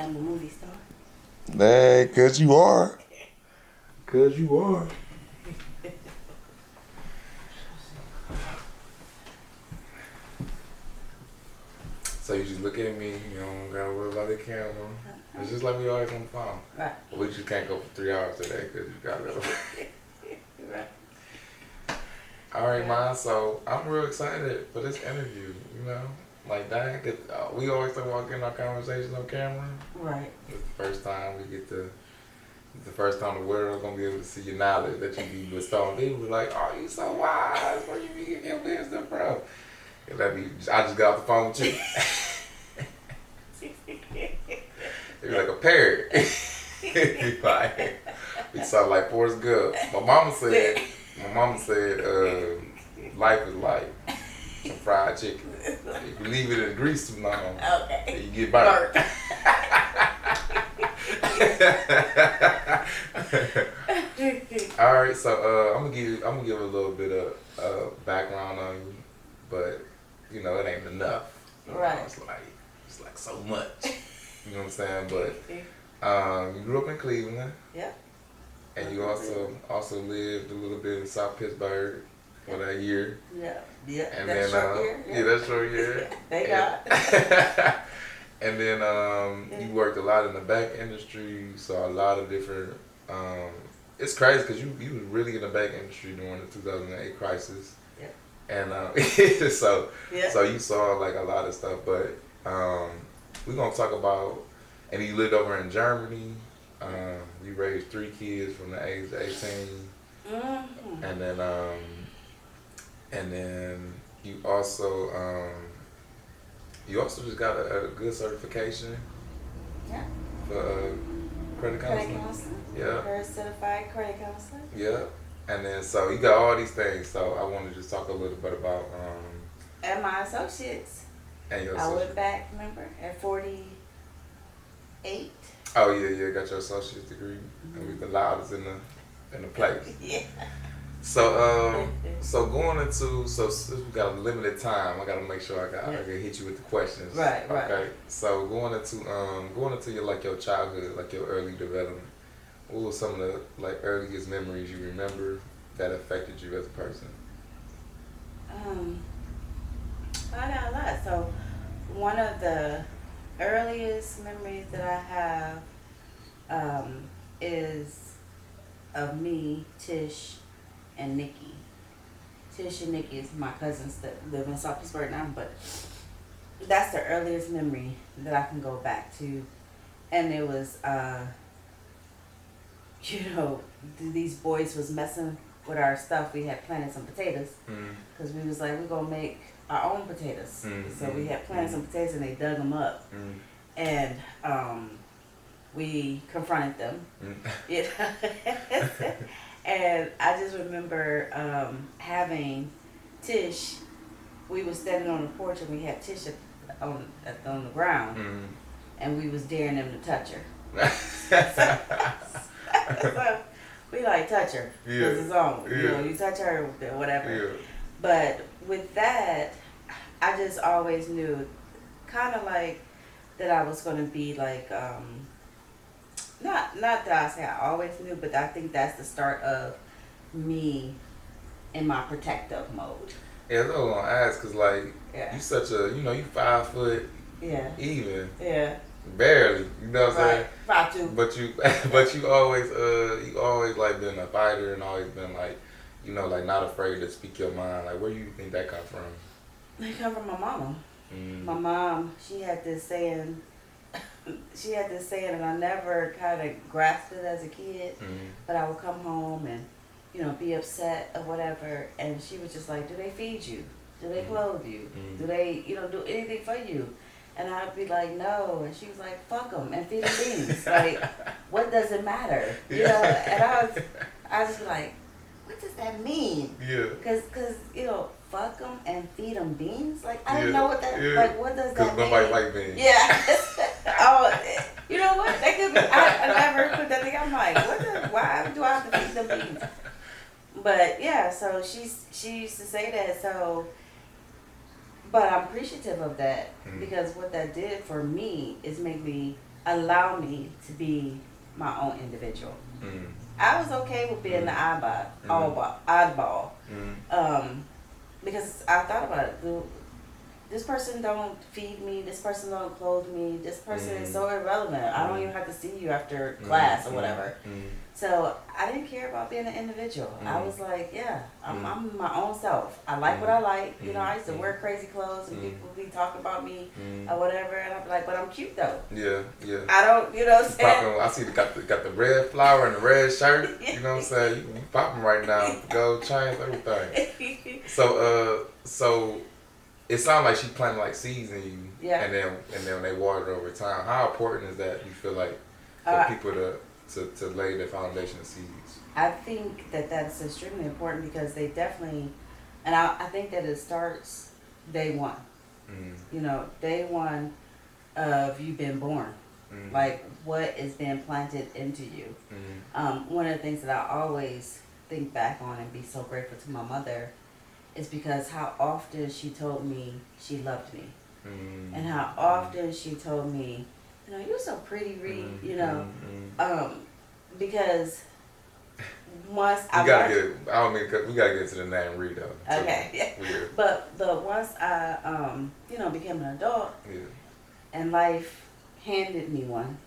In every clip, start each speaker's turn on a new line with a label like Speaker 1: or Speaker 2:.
Speaker 1: I'm a movie star.
Speaker 2: Hey, cause you are. Cause you are. So you just look at me, you don't gotta worry about the camera. It's just like we always on the phone.
Speaker 1: Right.
Speaker 2: But we just can't go for 3 hours today because you gotta go.
Speaker 1: Right.
Speaker 2: All right, Ma. So I'm real excited for this interview. You know, like that. We always talk about getting our conversations on camera.
Speaker 1: Right.
Speaker 2: It's the first time we get to. It's the first time the world's gonna be able to see your knowledge that you be bestowing. People be like, "Oh, you so wise. Where you be getting your wisdom from?" And I just got off the phone with you. They be like a parrot. We sound like Forrest Gump. My mama said, life is like some fried chicken. If you leave it in grease too long,
Speaker 1: okay,
Speaker 2: you get burnt. All right, so I'm gonna give a little bit of background on you, but you know it ain't enough.
Speaker 1: Right.
Speaker 2: It's like so much. You know what I'm saying? But you grew up in Cleveland.
Speaker 1: Yeah.
Speaker 2: And you also lived a little bit in South Pittsburgh for that year.
Speaker 1: Yeah. Yeah.
Speaker 2: And
Speaker 1: that's
Speaker 2: then
Speaker 1: short year.
Speaker 2: yeah, that's short year.
Speaker 1: They got.
Speaker 2: And then you worked a lot in the bank industry. You saw a lot of different. It's crazy because you was really in the bank industry during the 2008 crisis.
Speaker 1: Yeah.
Speaker 2: And so you saw like a lot of stuff, but we're gonna talk about. And you lived over in Germany. You raised 3 kids from the age of 18.
Speaker 1: Mm-hmm.
Speaker 2: And then you also just got a good certification.
Speaker 1: Yeah.
Speaker 2: For credit counseling. Yeah.
Speaker 1: For a certified credit counselor.
Speaker 2: Yeah. And then so you got all these things. So I want to just talk a little bit about
Speaker 1: and my associates.
Speaker 2: And your
Speaker 1: associates. I went back, remember, at 48.
Speaker 2: Oh yeah, got your associate's degree. Mm-hmm. And we the loudest in the place.
Speaker 1: Yeah.
Speaker 2: So going into since we got a limited time, I gotta make sure I can hit you with the questions.
Speaker 1: Right.
Speaker 2: Okay. So going into your childhood, like your early development, what were some of the like earliest memories you remember that affected you as a person?
Speaker 1: I got a lot. So one of the earliest memories that I have is of me, Tish, and Nikki. Tish and Nikki is my cousins that live in South Pittsburgh now, but that's the earliest memory that I can go back to. And it was, these boys was messing with our stuff. We had planted some potatoes because we was like, we're going to make our own potatoes. So we had planted some potatoes and they dug them up. And we confronted them. And I just remember having Tish. We was standing on the porch and we had Tish on the ground, and we was daring them to touch her. So we like touch her because it's on. You touch her, whatever. Yeah. But with that, I just always knew, kind of like that I was going to be like. Not that I say I always knew, but I think that's the start of me in my protective mode.
Speaker 2: Yeah, that's what I was gonna ask, cause like you such a, you 5 foot.
Speaker 1: Yeah.
Speaker 2: Even.
Speaker 1: Yeah.
Speaker 2: Barely, you know what I'm saying?
Speaker 1: 5'2".
Speaker 2: But you always like been a fighter and always been like, like not afraid to speak your mind. Like, where do you think that come from?
Speaker 1: It come from my mama. My mom, she had this saying. And I never kind of grasped it as a kid, but I would come home and, be upset or whatever, and she was just like, do they feed you? Do they clothe you? Do they, do anything for you? And I'd be like, no, and she was like, fuck them and feed them beans. Like, what does it matter? And I was just like, what does that mean? Yeah. Cause fuck them and feed them beans? Like, I didn't know what that, like, what does that mean? Because nobody like beans. Yeah. Oh, you know what? That could be, I never put that thing, I'm like, why do I have to feed them beans? But, yeah, so she used to say that, so, but I'm appreciative of that, because what that did for me is make me allow me to be my own individual.
Speaker 2: Mm.
Speaker 1: I was okay with being the oddball. Because I thought about it. This person don't feed me. This person don't clothe me. This person is so irrelevant. I don't even have to see you after class or whatever. So I didn't care about being an individual. I was like, yeah, I'm my own self. I like what I like. You know, I used to wear crazy clothes and people would be talking about me or whatever, and I'd be like, but I'm cute though.
Speaker 2: Yeah, yeah.
Speaker 1: I don't, you know what I'm saying?
Speaker 2: Popping, I see got the red flower and the red shirt. You know what I'm saying? You popping right now. Gold chains, everything. So it sounds like she planted like seeds in you.
Speaker 1: Yeah.
Speaker 2: And then they watered over time. How important is that, you feel like, for people to lay the foundation of seeds?
Speaker 1: I think that that's extremely important because they definitely, and I think that it starts day one. You know, day one of you being born. Like what is being planted into you. One of the things that I always think back on and be so grateful to my mother is because how often she told me she loved me. And how often she told me, you know, you're so pretty, Reed, you know. Because once
Speaker 2: we gotta get into the name Reed though.
Speaker 1: Okay, yeah. But once I you know, became an adult and life handed me one,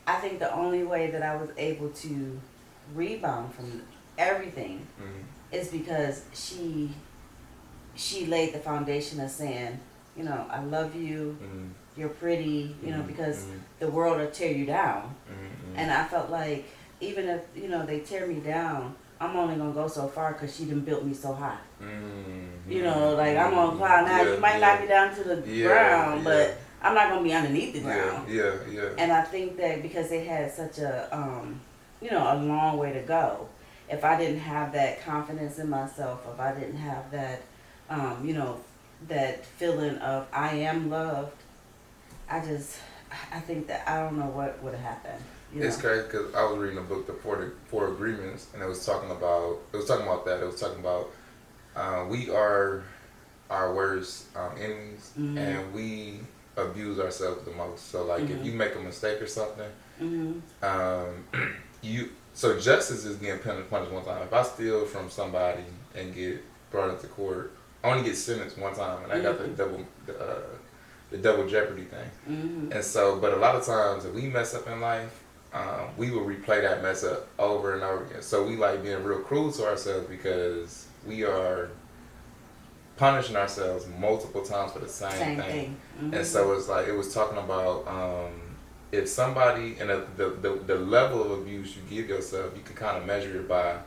Speaker 1: I think the only way that I was able to rebound from everything is because she laid the foundation of saying, you know, I love you, you're pretty, you know, because the world will tear you down. And I felt like even if, you know, they tear me down, I'm only going to go so far because she done built me so high. You know, like I'm on cloud nine. You might knock me down to the ground, but I'm not going to be underneath the ground. And I think that because they had such a, you know, a long way to go, if I didn't have that confidence in myself, if I didn't have that, you know, that feeling of I am loved, I think that I don't know what would have happened.
Speaker 2: It's crazy because I was reading a book, The Four Agreements, and it was talking about that. It was talking about we are our worst enemies, and we abuse ourselves the most. So like if you make a mistake or something, so justice is getting punished one time. If I steal from somebody and get brought into court, I only get sentenced one time, and I got the double jeopardy thing. And so, but a lot of times if we mess up in life, we will replay that mess up over and over again. So we like being real cruel to ourselves because we are punishing ourselves multiple times for the same thing. And so it's like, it was talking about if somebody, and the level of abuse you give yourself, you can kind of measure it by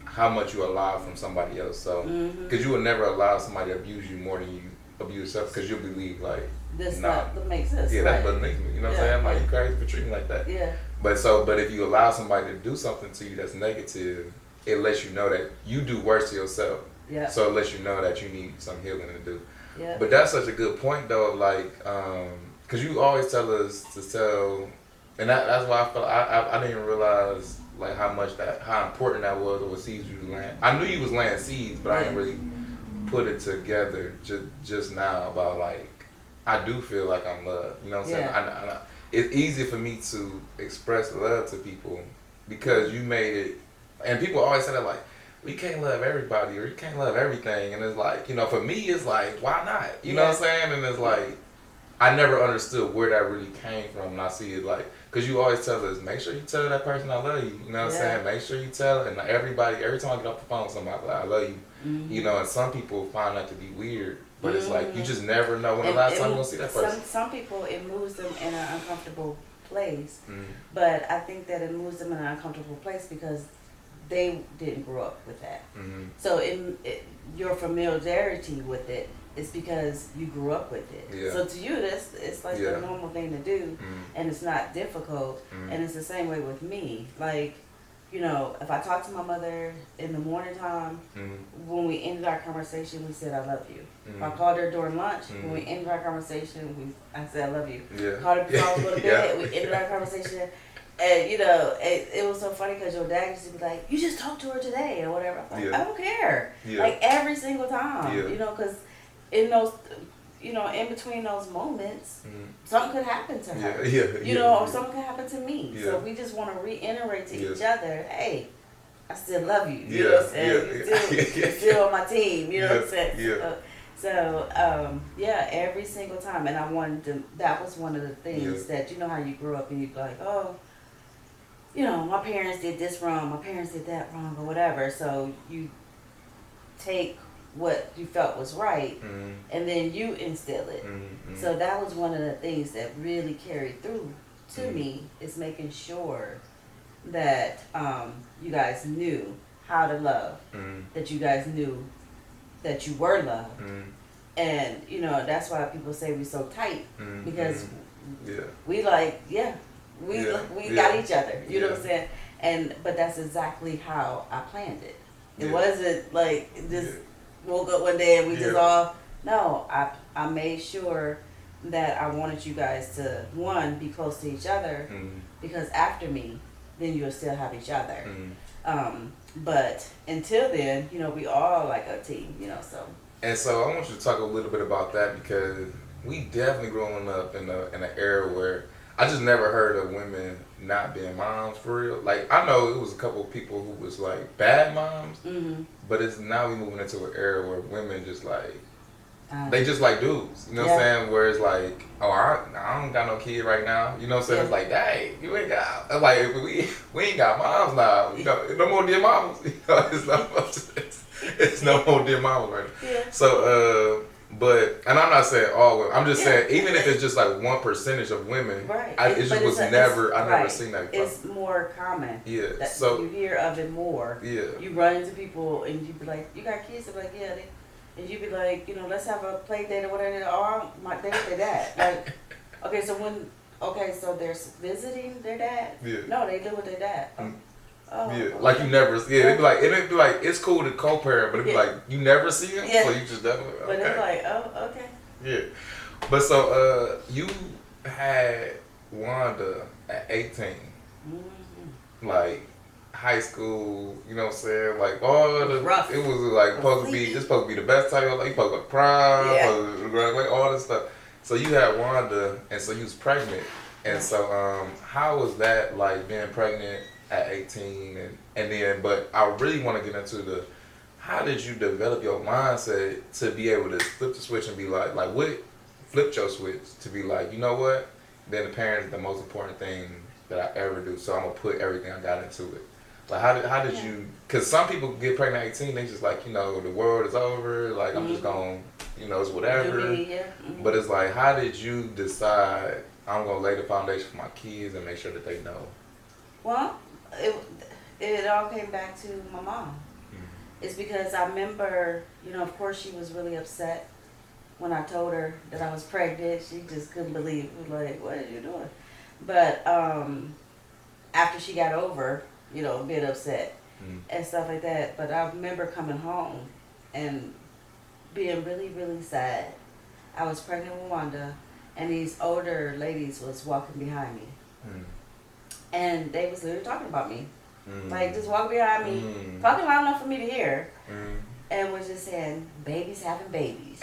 Speaker 2: how much you allow from somebody else. So, because you will never allow somebody to abuse you more than you abuse yourself, because you'll believe like,
Speaker 1: this not what makes us.
Speaker 2: Yeah, that's what makes me. You know what I'm saying? Like, you crazy for treating me like that.
Speaker 1: Yeah.
Speaker 2: But if you allow somebody to do something to you that's negative, it lets you know that you do worse to yourself. Yeah. So it lets you know that you need some healing to do. Yeah. But that's such a good point though, like, because you always tell us to tell, and that's why I felt I didn't even realize like how important that was, or what seeds you land. I knew you was laying seeds, but I didn't really put it together just now about like, I do feel like I'm loved. You know what I'm saying? I, it's easy for me to express love to people because you made it, and people always say that like, well, you can't love everybody or you can't love everything, and it's like, you know, for me it's like, why not? You know what I'm saying? And it's like, I never understood where that really came from, and I see it like, because you always tell us, make sure you tell that person I love you. You know what I'm saying? Make sure you tell, and everybody, every time I get off the phone with somebody, like, I love you. You know, and some people find that to be weird, but it's like, you just never know when the last time you're going to see that person.
Speaker 1: Some people, it moves them in an uncomfortable place, but I think that it moves them in an uncomfortable place because they didn't grow up with that. So your familiarity with it is because you grew up with it. So to you, it's like the normal thing to do, and it's not difficult. And it's the same way with me. Like, you know, if I talk to my mother in the morning time, when we ended our conversation, we said, I love you. If I called her during lunch, when we ended our conversation, I said, I love you. Called her before I was going to bed, we ended our conversation. And, you know, it was so funny because your dad used to be like, you just talked to her today or whatever. I'm like, I don't care. Like, every single time, you know, because in those, in between those moments, something could happen to her. Or something could happen to me.
Speaker 2: Yeah.
Speaker 1: So we just want to reiterate to each other, hey, I still love you. You know what I'm saying? You're still on my team. You know what I'm saying? So, every single time. And I wanted to, that was one of the things that, how you grew up and you'd be like, oh, my parents did this wrong, my parents did that wrong, or whatever. So you take what you felt was right, and then you instill it. So that was one of the things that really carried through to me, is making sure that you guys knew how to love, that you guys knew that you were loved. And, that's why people say we're so tight, because we got each other, you know what I'm saying? But that's exactly how I planned it. It wasn't like just woke up one day and we just all, no, I made sure that I wanted you guys to, one, be close to each other, because after me, then you'll still have each other. But until then, we all like a team, so.
Speaker 2: And so I want you to talk a little bit about that, because we definitely growing up in an era where I just never heard of women not being moms for real. Like, I know it was a couple of people who was like bad moms, but it's now we moving into an era where women just like, they just like dudes, you know what I'm saying? Where it's like, oh, I don't got no kid right now, you know what I'm saying? It's like, dang, you ain't got, like, we ain't got moms now, no more dear mamas, it's no more dear mamas right now. So, and I'm not saying all women, I'm just saying, even if it's just like 1% of women, I never seen that before.
Speaker 1: It's more common.
Speaker 2: Yeah.
Speaker 1: So you hear of it more.
Speaker 2: Yeah.
Speaker 1: You run into people and you be like, you got kids? They're like, yeah. And you be like, let's have a play date or whatever. They with their dad. Like, so they're visiting their dad?
Speaker 2: Yeah.
Speaker 1: No, they live with their dad.
Speaker 2: Like you never, it'd be like, it's cool to co-parent, but it'd be like, you never see him, so you just definitely,
Speaker 1: But it's like, oh, okay.
Speaker 2: Yeah. But so, you had Wanda at 18. Like, high school, you know what I'm saying? Like,
Speaker 1: rough.
Speaker 2: It was like supposed to be the best time, like, you supposed to go to prom, supposed to graduate, all this stuff. So you had Wanda, and so you was pregnant. And so, how was that, like, being pregnant at 18, and then, but I really want to get into how did you develop your mindset to be able to flip the switch and be like what flipped your switch to be like, you know what, then the parent is the most important thing that I ever do, so I'm gonna put everything I got into it. Like how did you, because some people get pregnant at 18, they just like, the world is over, like I'm just gonna, it's whatever. But it's like, how did you decide I'm gonna lay the foundation for my kids and make sure that they know?
Speaker 1: Well, it all came back to my mom. It's because I remember, of course she was really upset when I told her that I was pregnant. She just couldn't believe it. Like, what are you doing? But after she got over, being upset and stuff like that. But I remember coming home and being really, really sad. I was pregnant with Wanda, and these older ladies was walking behind me. And they was literally talking about me. Like, just walking behind me, talking loud enough for me to hear, and was just saying, baby's having babies.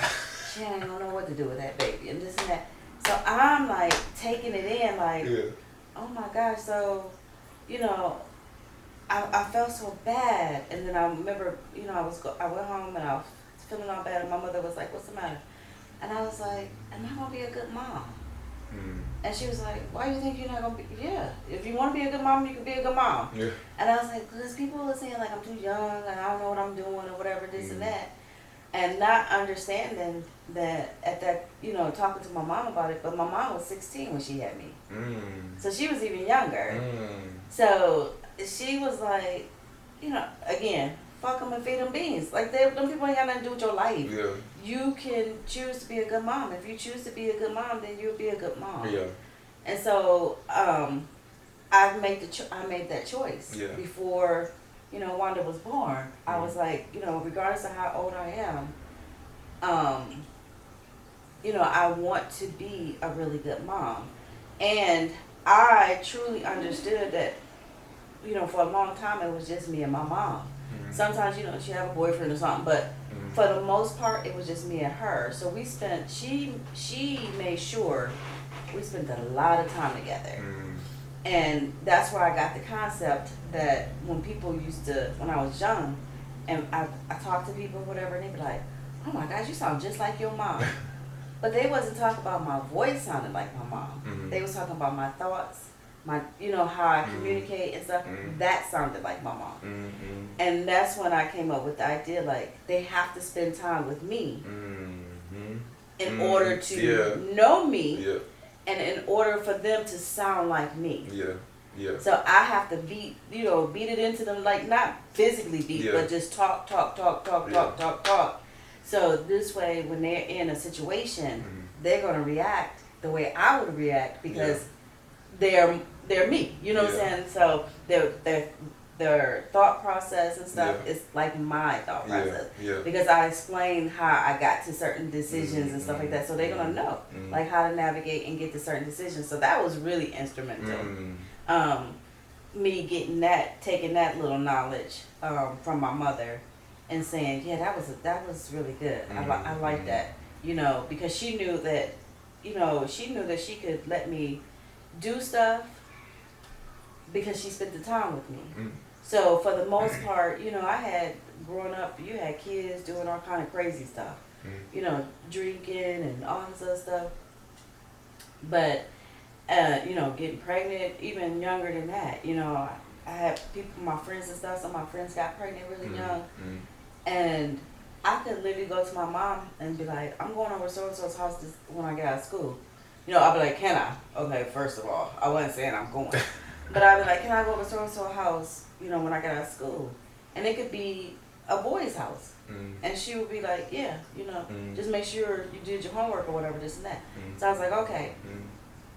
Speaker 1: She ain't gonna know what to do with that baby, and this and that. So I'm like taking it in, like, oh my gosh. So, I felt so bad, and then I remember, I went home and I was feeling all bad, and my mother was like, "What's the matter?" And I was like, "Am I gonna be a good mom?" And she was like, "Why do you think you're not gonna be?" Yeah, if you want to be a good mom, you can be a good mom. And I was like, because people are saying like I'm too young and I don't know what I'm doing or whatever, this and that, and not understanding that at that, talking to my mom about it. But my mom was 16 when she had me, so she was even younger. So she was like, again, fuck them and feed them beans. Like, them people ain't got nothing to do with your life. You can choose to be a good mom. If you choose to be a good mom, then you'll be a good mom. And so I made that choice before, Wanda was born. I was like, regardless of how old I am, I want to be a really good mom. And I truly understood that, for a long time it was just me and my mom. Sometimes, you know, she have a boyfriend or something, but for the most part, it was just me and her. So we spent, she made sure we spent a lot of time together. And that's where I got the concept that when people used to, when I was young, and I talked to people, whatever, and they'd be like, oh my gosh, you sound just like your mom. But they wasn't talking about my voice sounding like my mom. They was talking about my thoughts, my, you know, how I communicate and stuff. That sounded like my mom. And that's when I came up with the idea, like, they have to spend time with me in order to know me and in order for them to sound like me. So I have to beat it into them, like, not physically beat, but just talk. So this way, when they're in a situation, they're gonna react the way I would react because they're me. You know what I'm saying? So their thought process and stuff is like my thought process because I explain how I got to certain decisions and stuff like that. So they're gonna know like how to navigate and get to certain decisions. So that was really instrumental. Me taking that little knowledge from my mother and saying, yeah, that was really good. I like that, you know, because she knew that she could let me do stuff because she spent the time with me. So for the most part, you know, I had growing up, you had kids doing all kind of crazy stuff, you know, drinking and all this other stuff. But you know, getting pregnant, even younger than that. You know, I had people, my friends and stuff, some of my friends got pregnant really young. And I could literally go to my mom and be like, I'm going over so-and-so's house when I get out of school. You know, I'd be like, can I? Okay, first of all, I wasn't saying I'm going. But I'd be like, can I go to so-and-so's house, you know, when I get out of school? And it could be a boy's house. And she would be like, yeah, you know, just make sure you did your homework or whatever, this and that. So I was like, okay.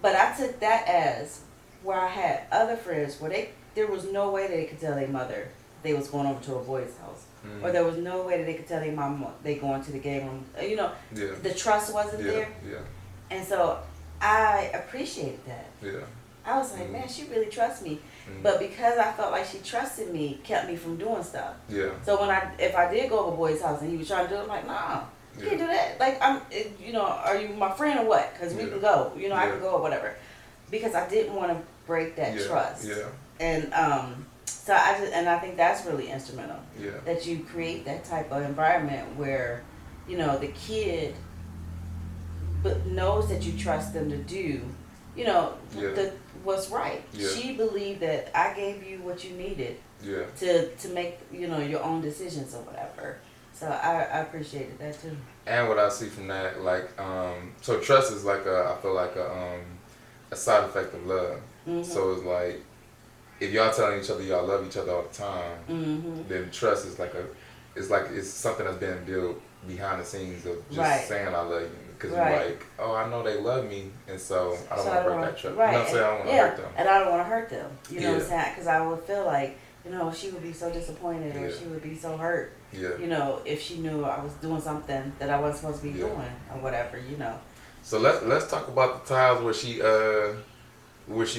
Speaker 1: But I took that as where I had other friends where there was no way that they could tell their mother they was going over to a boy's house. Or there was no way that they could tell their mom they going to the game room. You know, the trust wasn't there. And so I appreciated that. I was like, man, she really trusts me. But because I felt like she trusted me, kept me from doing stuff. So if I did go over a boy's house and he was trying to do it, I'm like, nah. You can't do that. Like, you know, are you my friend or what? Because we can go. You know, I can go or whatever. Because I didn't want to break that trust. And so I think that's really instrumental. That you create that type of environment where, you know, the kid knows that you trust them to do, you know, what's right. She believed that I gave you what you needed to make, you know, your own decisions or whatever. So I appreciated that too.
Speaker 2: And what I see from that, like, so trust is like I feel like a side effect of love. So it's like, if y'all telling each other y'all love each other all the time, then trust is like it's something that's been built behind the scenes of just saying I love you. Because you're like, oh, I know they love me, and so I don't want to break that trust. You know what I'm saying? I don't want to hurt them.
Speaker 1: And I don't want to hurt them. You know what I'm saying? Because I would feel like, you know, she would be so disappointed or she would be so hurt, you know, if she knew I was doing something that I wasn't supposed to be doing or whatever, you know. So
Speaker 2: let's talk about the times where she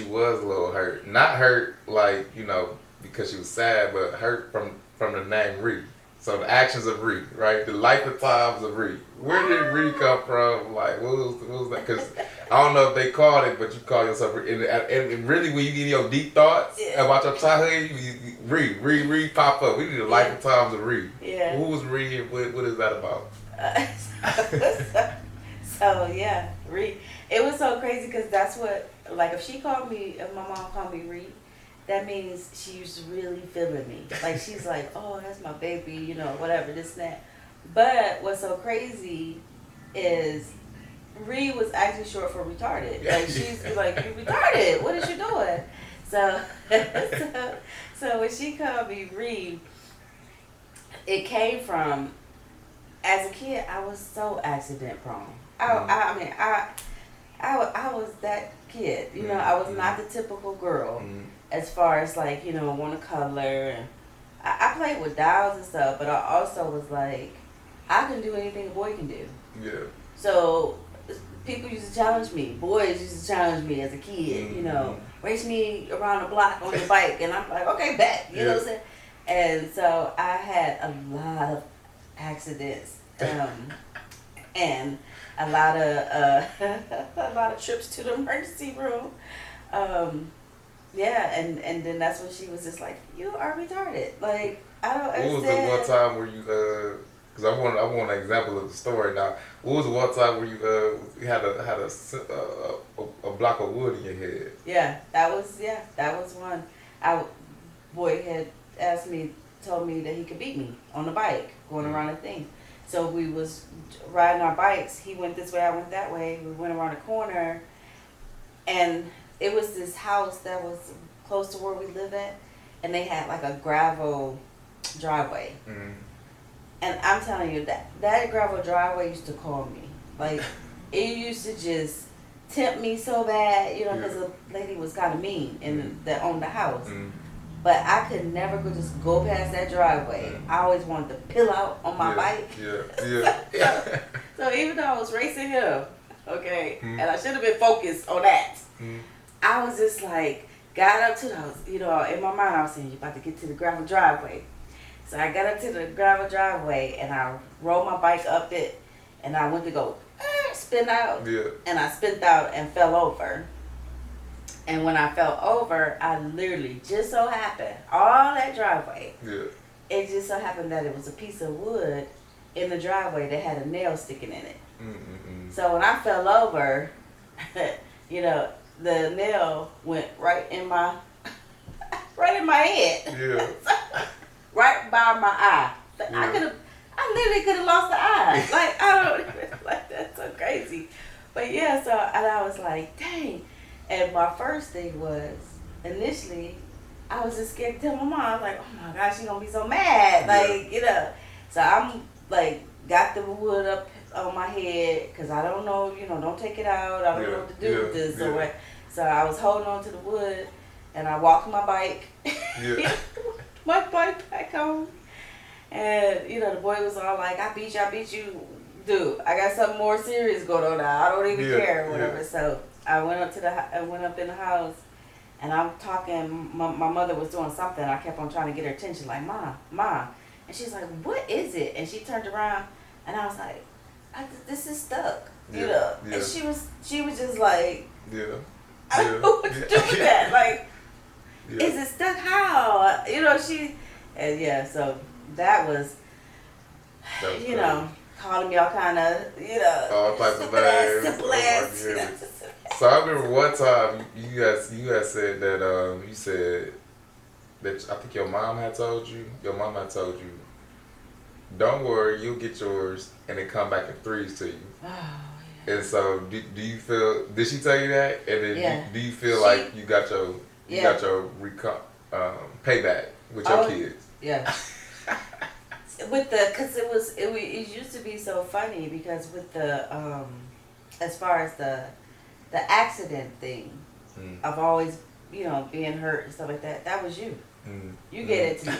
Speaker 2: was a little hurt. Not hurt like, you know, because she was sad, but hurt from the name Ree. So the actions of Ree, right? The lifetimes of Ree. Where did Ree come from? Like, what was that? Because I don't know if they called it, but you call yourself Ree. And really, when you get your deep thoughts about your childhood, Ree pop up. We need the lifetimes of Ree. Who was Ree and what is that about?
Speaker 1: So Ree. It was so crazy because that's what, like, if my mom called me Ree, that means she's really feeling me. Like, she's like, oh, that's my baby, you know, whatever, this and that. But what's so crazy is Ree was actually short for retarded. Like, she's like, you retarded. What is you doing? So when she called me Ree, it came from, as a kid, I was so accident prone. I mean, I was that kid. You know, I was not the typical girl. As far as, like, you know, want to color, and I played with dolls and stuff, but I also was like, I can do anything a boy can do. So people used to challenge me. Boys used to challenge me as a kid, you know, race me around the block on your bike, and I'm like, okay, bet, you know what I'm saying? And so I had a lot of accidents, and a lot of a lot of trips to the emergency room. Yeah, and then that's when she was just like, "You are retarded." Like, I don't understand.
Speaker 2: What was the one time where you because I want an example of the story now. What was the one time where you had a block of wood in your head?
Speaker 1: Yeah, that was one. Boy had told me that he could beat me on the bike going around the thing. So we was riding our bikes. He went this way, I went that way. We went around a corner, and it was this house that was close to where we live at, and they had like a gravel driveway. Mm-hmm. And I'm telling you, that gravel driveway used to call me. Like, it used to just tempt me so bad, you know, because the lady was kind of mean that owned the house. Mm-hmm. But I could never just go past that driveway. Mm-hmm. I always wanted to peel out on my bike. Yeah. So even though I was racing him, okay, and I should have been focused on that, I was just like, got up to the house, you know, in my mind I was saying, you're about to get to the gravel driveway. So I got up to the gravel driveway and I rolled my bike up it and I went to go spin out. Yeah. And I spun out and fell over. And when I fell over, I literally just so happened, all that driveway, it just so happened that it was a piece of wood in the driveway that had a nail sticking in it. Mm-mm-mm. So when I fell over, you know, the nail went right in my head. Yeah. Right by my eye. Yeah. I literally could have lost the eye. Like, I don't, like, that's so crazy. But yeah, so, and I was like, dang. And my first thing was, initially, I was just scared to tell my mom. I was like, oh my gosh, she's gonna be so mad. Like, you know. So I'm like, got the wood up on my head, because I don't know, you know, don't take it out. I don't know what to do with this. Or what. So I was holding on to the wood, and I walked my bike. Yeah. My bike back home. And, you know, the boy was all like, I beat you. Dude, I got something more serious going on now. I don't even care or whatever. So I went up in the house, and I'm talking. My mother was doing something. I kept on trying to get her attention, like, Mom. And she's like, what is it? And she turned around, and I was like, this is stuck. You know. Yeah. And she was just like, I don't know what to do with that. Like, is it stuck? How? You know, so that was you know, calling me all kind of, you know,
Speaker 2: all types of names.
Speaker 1: Simple ass.
Speaker 2: So I remember one time you had said that you said that I think your mom had told you, don't worry, you'll get yours, and it come back in threes to you. Oh, yeah. And so do you feel? Did she tell you that? And then do you feel like you got your payback with your kids?
Speaker 1: Yeah. Because it used to be so funny, because with the as far as the accident thing of always, you know, being hurt and stuff like that, that was you. You get it to me.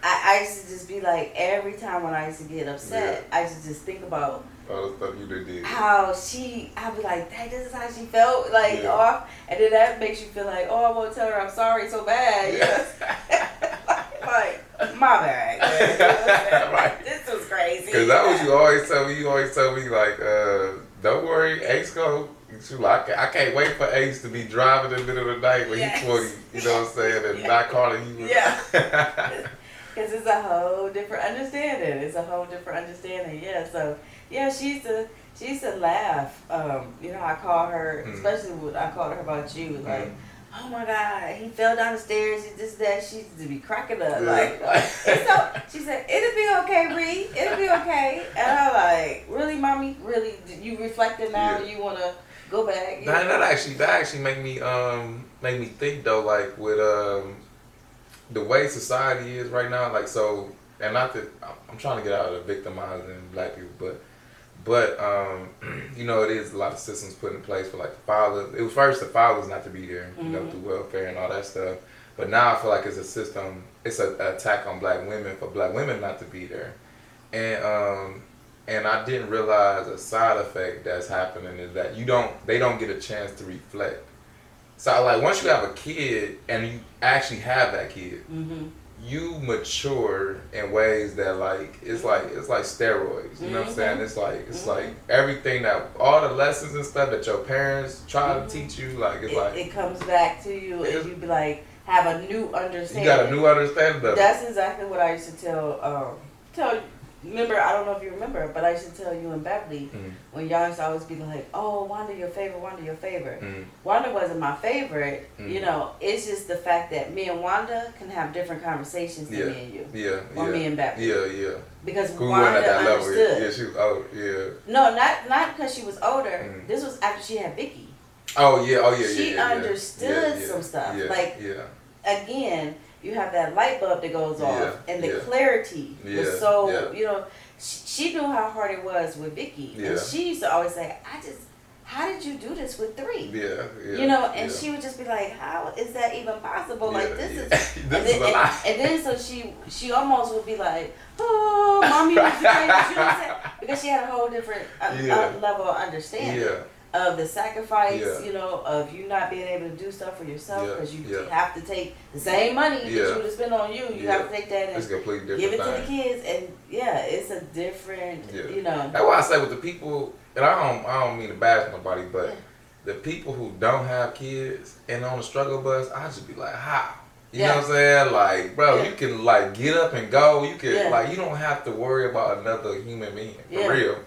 Speaker 1: I used to just be like, every time when I used to get upset, I used to just think about
Speaker 2: all the stuff you did.
Speaker 1: How I'd be like, hey, this is how she felt, like, and then that makes you feel like, oh, I want to tell her I'm sorry so bad. Like, my bad. Right. This was crazy.
Speaker 2: Because that was you always tell me. You always tell me, like, don't worry, Ace go. I can't wait for Ace to be driving in the middle of the night when he's 20. You know what I'm saying? And not calling you.
Speaker 1: Yeah. Because it's a whole different understanding. Yeah. So she used to laugh. You know, I call her, especially when I called her about you, like, oh my God, he fell down the stairs, that. She used to be cracking up. Like, so she said, it'll be okay, Ree. It'll be okay. And I'm like, really, Mommy? Really? You reflecting now? You want to go back?
Speaker 2: That actually made me think, though, like, with the way society is right now, like, so, and not that I'm trying to get out of victimizing black people, but you know, it is a lot of systems put in place for, like, the fathers. It was first the fathers not to be there, you know, through welfare and all that stuff. But now I feel like it's a system, it's an attack on black women for black women not to be there. And I didn't realize a side effect that's happening is that they don't get a chance to reflect. So, like, once you have a kid and you actually have that kid, you mature in ways that like it's like steroids. You know what I'm saying? It's like everything that all the lessons and stuff that your parents try to teach you, like
Speaker 1: it comes back to you and you be like have a new understanding.
Speaker 2: You got a new understanding of it.
Speaker 1: That's exactly what I used to tell. Remember, I don't know if you remember, but I used to tell you and Beverly when y'all used to always be like, "Oh, Wanda, your favorite. Wanda, your favorite." Wanda wasn't my favorite. You know, it's just the fact that me and Wanda can have different conversations than me and you, or me and Beverly.
Speaker 2: Yeah.
Speaker 1: Because Wanda understood.
Speaker 2: Yeah, she was older. Yeah.
Speaker 1: No, not because she was older. This was after she had Vicky.
Speaker 2: Oh yeah.
Speaker 1: She understood some stuff. Again, you have that light bulb that goes off, and the clarity was so, you know, she knew how hard it was with Vicky. And she used to always say, how did you do this with 3? You know, and she would just be like, how is that even possible? Like, this is, and then so she almost would be like, oh, mommy was crazy, you know what I'm saying? Because she had a whole different level of understanding. Of the sacrifice, you know, of you not being able to do stuff for yourself because you have to take the same money that you would have spent on you. You have to take that and give it to the kids, and it's a different, you know.
Speaker 2: That's why I say with the people, and I don't mean to bash nobody, but the people who don't have kids and on the struggle bus, I just be like, how? You know what I'm saying? Like, bro, you can like get up and go. You can like, you don't have to worry about another human being for real.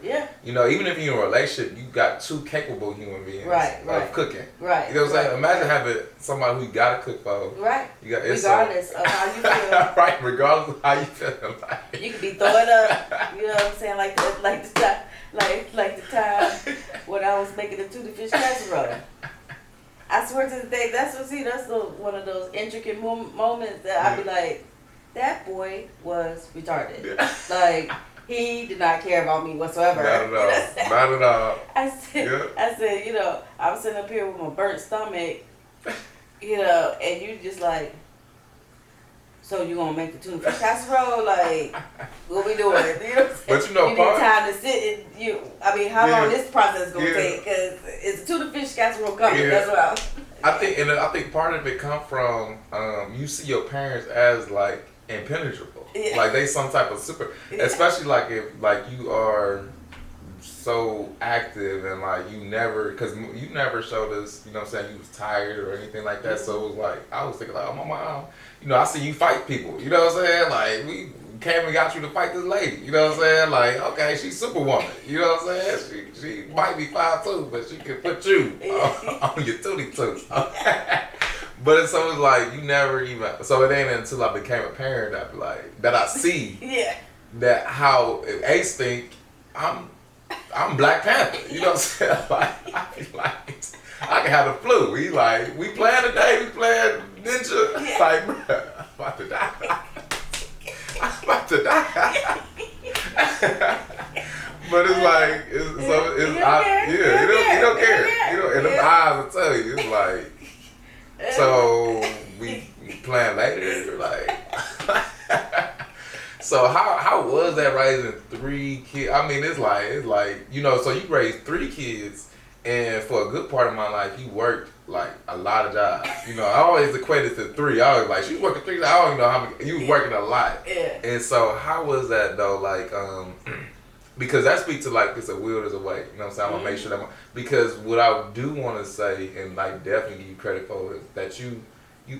Speaker 2: You know, even if you're in a relationship, you got 2 capable human beings of cooking. You know what I'm saying? Imagine having somebody who you gotta cook for. You got,
Speaker 1: regardless of how you feel.
Speaker 2: Regardless of how you feel.
Speaker 1: You could be throwing up. You know what I'm saying? Like the time when I was making the tuna fish casserole. I swear to the day, that's one of those intricate moments that I'd be like, that boy was retarded. Like, he did not care about me whatsoever.
Speaker 2: Not at all. Not at all.
Speaker 1: I said, you know, I'm sitting up here with my burnt stomach, you know, and you just like, so you gonna make the tuna fish casserole? Like, what we doing? You know what I'm saying?
Speaker 2: But you know,
Speaker 1: you need time to sit and how long this process gonna take? Because it's a tuna fish casserole coming. That's what
Speaker 2: I think part of it come from you see your parents as like impenetrable, like they some type of super, especially like if like you are so active and like you never showed us, you know what I'm saying, you was tired or anything like that. So it was like I was thinking like, oh my mom, you know, I see you fight people, you know what I'm saying, like we came and got you to fight this lady, you know what I'm saying, like okay, she's Superwoman, you know what I'm saying, she might be 5'2", but she can put you on your tootie toes. But so it's like you never even, so it ain't until I became a parent that that I see that how Ace think I'm Black Panther, you know what I'm saying? Like, I be like, I can have the flu. He like, we playing today, we playing Ninja. Like, bruh, I'm about to die. I'm about to die. But it's like, he don't care. You know, and the eyes will tell you, it's like, so we playing later, like. So how was that raising 3 kids? I mean, it's like you know. So you raised 3 kids, and for a good part of my life, you worked like a lot of jobs. You know, I always equated to 3. I was like, she was working 3. I don't even know how many. You was working a lot. And so how was that though? Like, because that speaks to like it's a will, there's a way. You know what I'm saying? I want to make sure that because what I do want to say and like definitely give you credit for is that you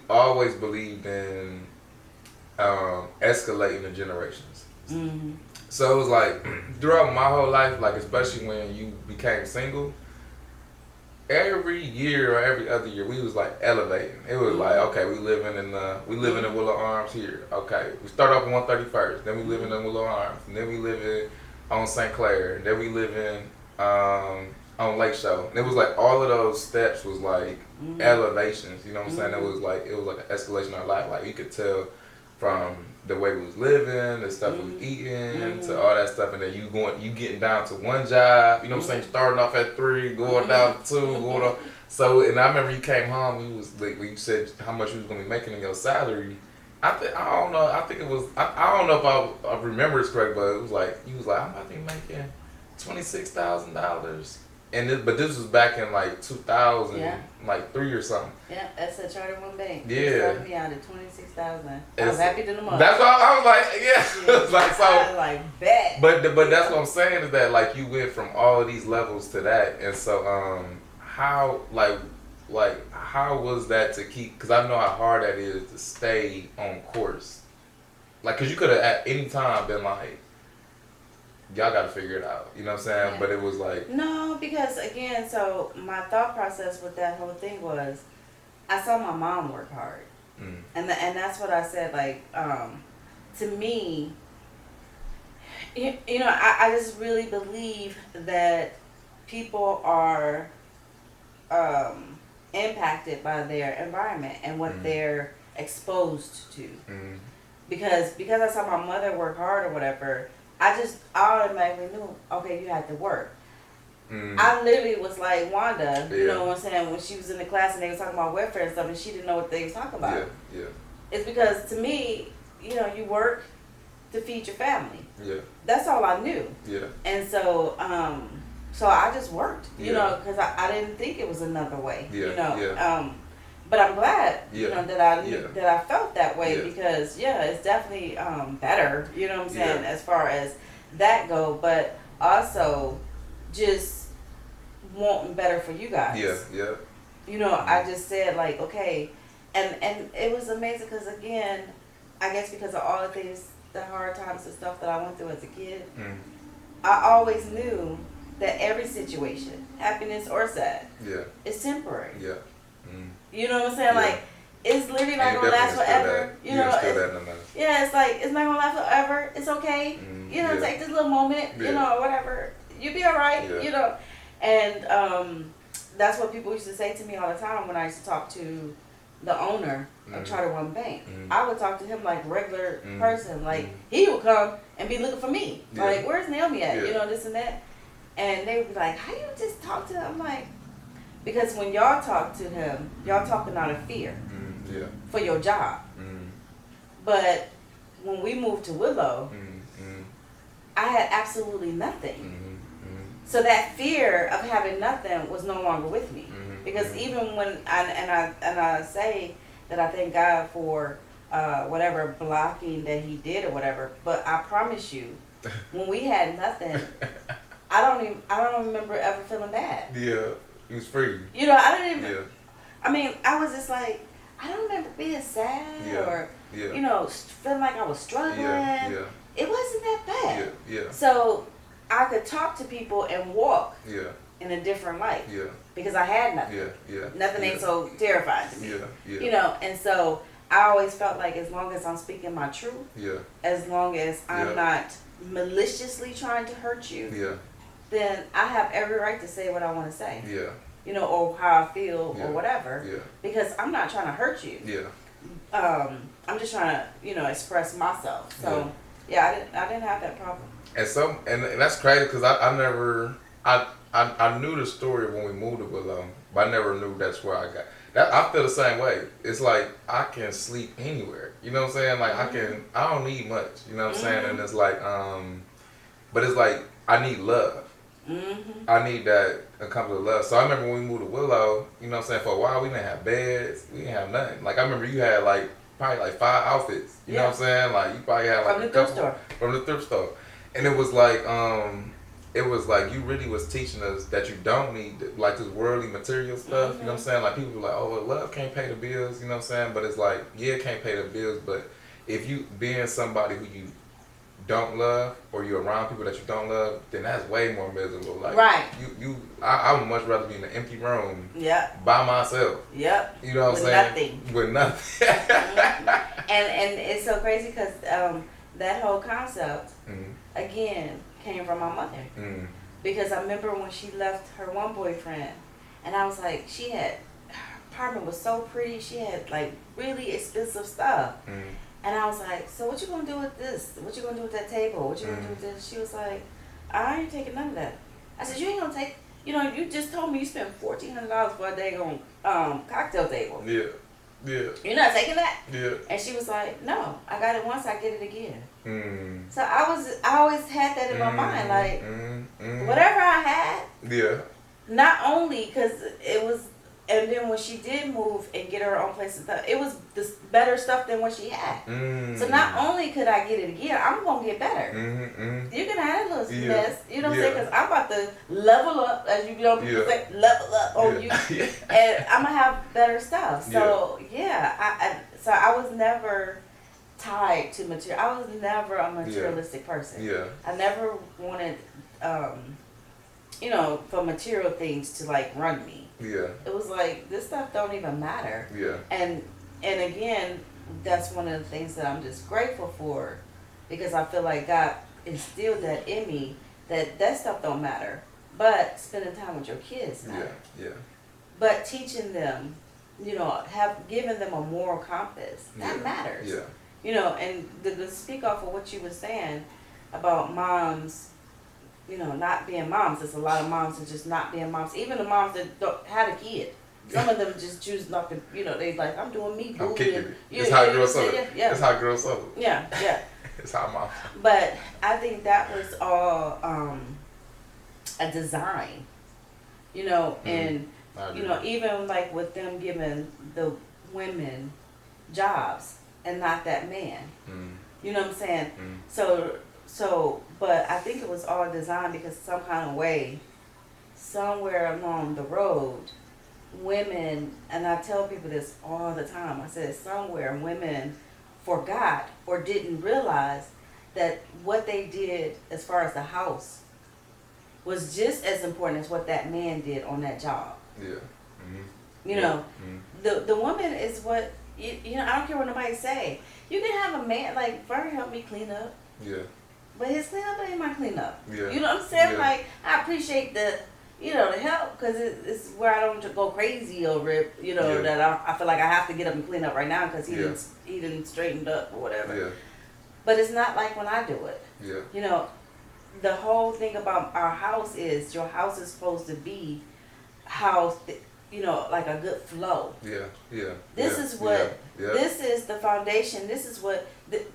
Speaker 2: always believed in. Escalating the generations. So it was like throughout my whole life, like especially when you became single, every year or every other year we was like elevating. It was like, okay, we living in Willow Arms here. Okay, we start off on 131st, then we live in Willow Arms, and then we live in on St. Clair, and then we live in on Lake Show. And it was like all of those steps was like elevations. You know what I'm saying? It was like an escalation in our life. Like you could tell. From the way we was living, the stuff we was eating, to all that stuff, and then you getting down to one job, you know what I'm saying, starting off at 3, going down to 2, going up. So, and I remember you came home, you was like, when you said how much you was gonna be making in your salary. I don't know. I think it was. I don't know if I remember it's correct, but it was like you was like, I'm about to be making $26,000 but this was back in like 2000,
Speaker 1: Yeah.
Speaker 2: like 3 or something.
Speaker 1: Yeah, that's a charter one bank.
Speaker 2: Yeah.
Speaker 1: It started me out at 26,000. I was happy to the month.
Speaker 2: That's why I was like, yeah. It's like, so.
Speaker 1: I was like, bet.
Speaker 2: But that's what I'm saying is that like you went from all of these levels to that, and so how how was that to keep? Because I know how hard that is to stay on course. Like, cause you could have at any time been like, y'all got to figure it out. You know what I'm saying? Yeah. But it was like
Speaker 1: no, because again, so my thought process with that whole thing was, I saw my mom work hard, and that's what I said. Like, to me, you know, I just really believe that people are impacted by their environment and what they're exposed to. Because I saw my mother work hard or whatever, I just automatically knew, okay, you had to work. I literally was like Wanda, you know what I'm saying, when she was in the class and they was talking about welfare and stuff and she didn't know what they was talking about.
Speaker 2: Yeah.
Speaker 1: It's because to me, you know, you work to feed your family.
Speaker 2: Yeah.
Speaker 1: That's all I knew.
Speaker 2: Yeah.
Speaker 1: And so, so I just worked, you know, because I didn't think it was another way, you know.
Speaker 2: Yeah.
Speaker 1: But I'm glad, you know, that I felt that way because, it's definitely better, you know what I'm saying, as far as that go. But also just wanting better for you guys.
Speaker 2: Yeah.
Speaker 1: You know, I just said like, okay, and it was amazing because again, I guess because of all the things, the hard times and stuff that I went through as a kid, I always knew that every situation, happiness or sad, is temporary.
Speaker 2: Yeah.
Speaker 1: You know what I'm saying? Like, it's literally not gonna last forever. You know, it's like it's not gonna last forever. It's okay. You know, take this little moment. You know, whatever. You'll be alright. You know, and that's what people used to say to me all the time when I used to talk to the owner of Charter One Bank. I would talk to him like regular person. Like he would come and be looking for me. Like, where's Naomi at? You know, this and that. And they would be like, how you just talk to him? I'm like, because when y'all talk to him, y'all talking out of fear for your job. But when we moved to Willow, I had absolutely nothing. So that fear of having nothing was no longer with me. Because even when I say that I thank God for whatever blocking that He did or whatever, but I promise you, when we had nothing, I don't remember ever feeling bad.
Speaker 2: Yeah. It was free.
Speaker 1: You know, I didn't even. I mean, I was just like, I don't remember being sad or, you know, feeling like I was struggling. It wasn't that bad. So I could talk to people and walk in a different light. Because I had nothing. Nothing ain't so terrifying to me. You know, and so I always felt like as long as I'm speaking my truth, as long as I'm not maliciously trying to hurt you, then I have every right to say what I want to say. You know, or how I feel or whatever. Because I'm not trying to hurt you. I'm just trying to, you know, express myself. So I didn't have that problem.
Speaker 2: And that's crazy because I knew the story when we moved to Willow, but I never knew that's where I got that. I feel the same way. It's like I can sleep anywhere. You know what I'm saying? Like I don't need much. You know what I'm saying? And it's like but it's like I need love. I need that accompanied love. So I remember when we moved to Willow, you know what I'm saying, for a while we didn't have beds, we didn't have nothing. Like I remember you had like probably like 5 outfits. You know what I'm saying? Like you probably had like
Speaker 1: from the thrift store.
Speaker 2: From the thrift store. And it was like you really was teaching us that you don't need like this worldly material stuff. You know what I'm saying? Like people were like, oh well, love can't pay the bills, you know what I'm saying? But it's like, it can't pay the bills, but if you being somebody who you don't love or you're around people that you don't love, then that's way more miserable. Like I would much rather be in an empty room by myself. You know what I'm saying? With nothing. And it's so crazy because that whole concept again came from my mother. Because I remember when she left her one boyfriend and I was like, her apartment was so pretty, she had like really expensive stuff. And I was like, so what you gonna do with this? What you gonna do with that table? What you gonna do with this? She was like, I ain't taking none of that. I said, you ain't gonna take, you know, you just told me you spent $1,400 for a daggone cocktail table. You're not taking that? And she was like, no, I got it once, I get it again. So I always had that in my mind, like, whatever I had,
Speaker 1: not only because it was, and then when she did move and get her own place and stuff, it was this better stuff than what she had. So not only could I get it again, I'm gonna get better. You're gonna have a little mess, you know what I'm saying? Because I'm about to level up, as you know people say, level up on you, and I'm gonna have better stuff. So so I was never tied to material. I was never a materialistic person. I never wanted, for material things to like run me. It was like, this stuff don't even matter. And again, that's one of the things that I'm just grateful for, because I feel like God instilled that in me, that stuff don't matter, but spending time with your kids matter. But teaching them, giving them a moral compass, that matters. And to speak off of what you were saying about moms, not being moms. There's a lot of moms that just not being moms. Even the moms that don't had a kid. Some of them just choose not to, they like, I'm doing me, boo.
Speaker 2: I'm kicking it. It's how girls suffer. It's how girls suffer. It's how mom.
Speaker 1: But I think that was all a design, and, even like with them giving the women jobs and not that man. You know what I'm saying? So, but I think it was all designed because some kind of way, somewhere along the road, women, and I tell people this all the time, I said somewhere women forgot or didn't realize that what they did as far as the house was just as important as what that man did on that job. The woman is what, I don't care what nobody say. You can have a man, like, Vern helped me clean up. But his cleanup ain't my cleanup. You know what I'm saying? Like, I appreciate the help, because it's where I don't go crazy over it. That I feel like I have to get up and clean up right now because he didn't straightened up or whatever. But it's not like when I do it. The whole thing about our house is your house is supposed to be housed, like a good flow. This is what. This is the foundation. This is what.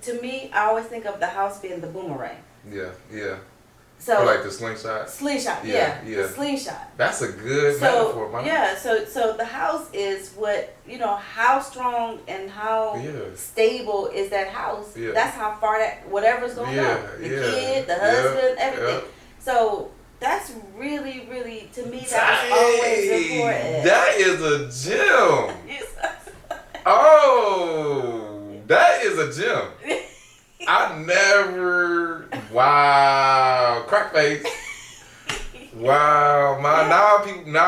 Speaker 1: To me, I always think of the house being the boomerang. So,
Speaker 2: or like the slingshot.
Speaker 1: The slingshot.
Speaker 2: That's a good metaphor, man.
Speaker 1: So the house is what, how strong and how stable is that house. That's how far that whatever's going on. The kid, the husband, everything. So that's really, really, to me, that was always important.
Speaker 2: That is a gem. Oh, that is a gem. I never, wow, crack face. Wow, now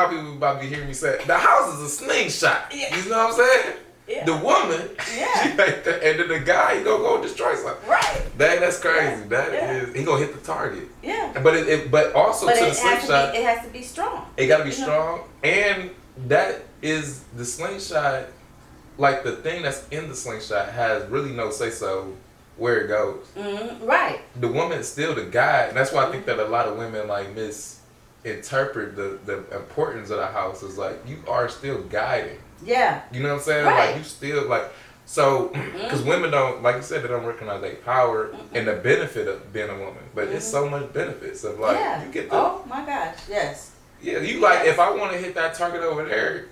Speaker 2: people about to be hearing me say, the house is a slingshot. You know what I'm saying? The woman, she like that, and then the guy, he gonna go destroy something. Right. That's crazy. That is, he gonna hit the target. But also to the slingshot,
Speaker 1: it has to be strong.
Speaker 2: It gotta be strong, and that is the slingshot. Like, the thing that's in the slingshot has really no say so where it goes. Right. The woman is still the guide, and that's why I think that a lot of women like misinterpret the importance of the house. Is like, you are still guiding. You know what I'm saying? Right. Like, you still like, so because women don't, like you said, they don't recognize their power and the benefit of being a woman. But it's so much benefits of like you get the.
Speaker 1: Oh my gosh! Yes.
Speaker 2: You like, if I want to hit that target over there,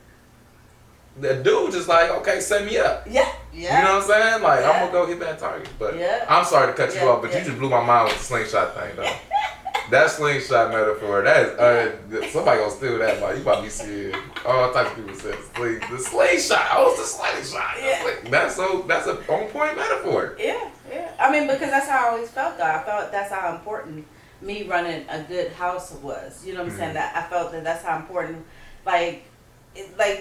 Speaker 2: the dude just like, okay, set me up. You know what I'm saying? Like, I'm gonna go hit that target. But I'm sorry to cut you off, but you just blew my mind with the slingshot thing, though. That slingshot metaphor, that is, somebody gonna steal that. Like, you about to be seeing all types of people say the slingshot. Oh, it's the slingshot. That's a on point metaphor.
Speaker 1: I mean, because that's how I always felt, though. I felt that's how important me running a good house was. You know what I'm saying? That I felt that's how important. Like,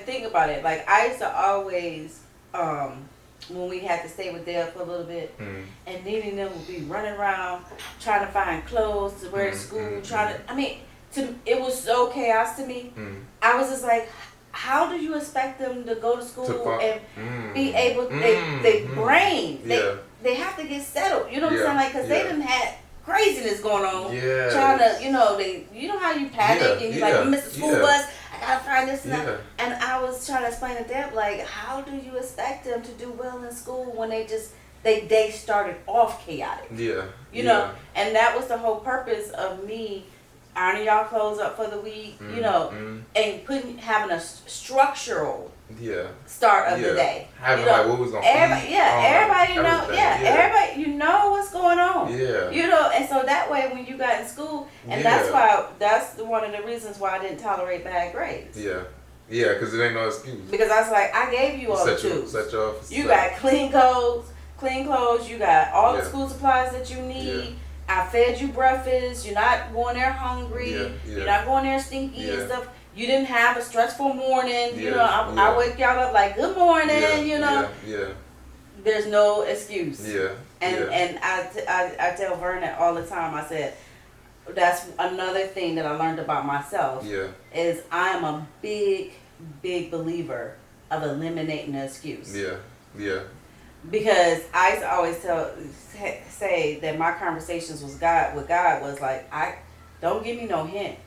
Speaker 1: think about it. Like, I used to always, when we had to stay with Delk for a little bit, and Nene and them would be running around trying to find clothes to wear to school, it was so chaos to me. I was just like, how do you expect them to go to school and be able, they brain, they have to get settled, you know what I'm saying? Like, because they didn't have craziness going on, trying to, you know how you panic and you're like, we missed the school bus, I gotta find this and that. And I was trying to explain to them, like, how do you expect them to do well in school when they started off chaotic? You know, and that was the whole purpose of me. ironing y'all clothes up for the week, you know, and having a structural start of the day.
Speaker 2: Having
Speaker 1: you know,
Speaker 2: like what was gonna
Speaker 1: everybody,
Speaker 2: feed,
Speaker 1: everybody know,
Speaker 2: everything.
Speaker 1: everybody, you know what's going on.
Speaker 2: Yeah.
Speaker 1: You know, and so that way when you got in school, and that's one of the reasons why I didn't tolerate bad grades.
Speaker 2: Yeah. Yeah, because it ain't no excuse.
Speaker 1: Because I was like, I gave you all the tools. You got clean clothes, you got all the school supplies that you need. Yeah. I fed you breakfast. You're not going there hungry. You're not going there stinky and stuff. You didn't have a stressful morning. You know, I wake y'all up like, good morning, you know. There's no excuse. And I tell Vernon all the time, I said, that's another thing that I learned about myself. Is I'm a big believer of eliminating the excuse. Because I used to always say that my conversations with God was like, don't give me no hint.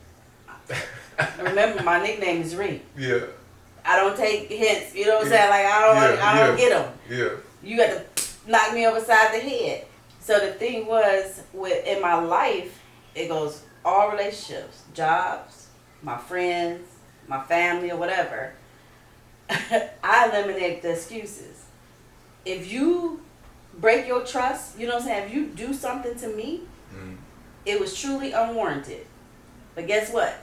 Speaker 1: Remember, my nickname is Ree. I don't take hints. You know what I'm saying? Like I don't get them. You got to knock me upside the head. So the thing was, in my life, it goes all relationships, jobs, my friends, my family, or whatever. I eliminate the excuses. If you break your trust, you know what I'm saying? If you do something to me, it was truly unwarranted. But guess what?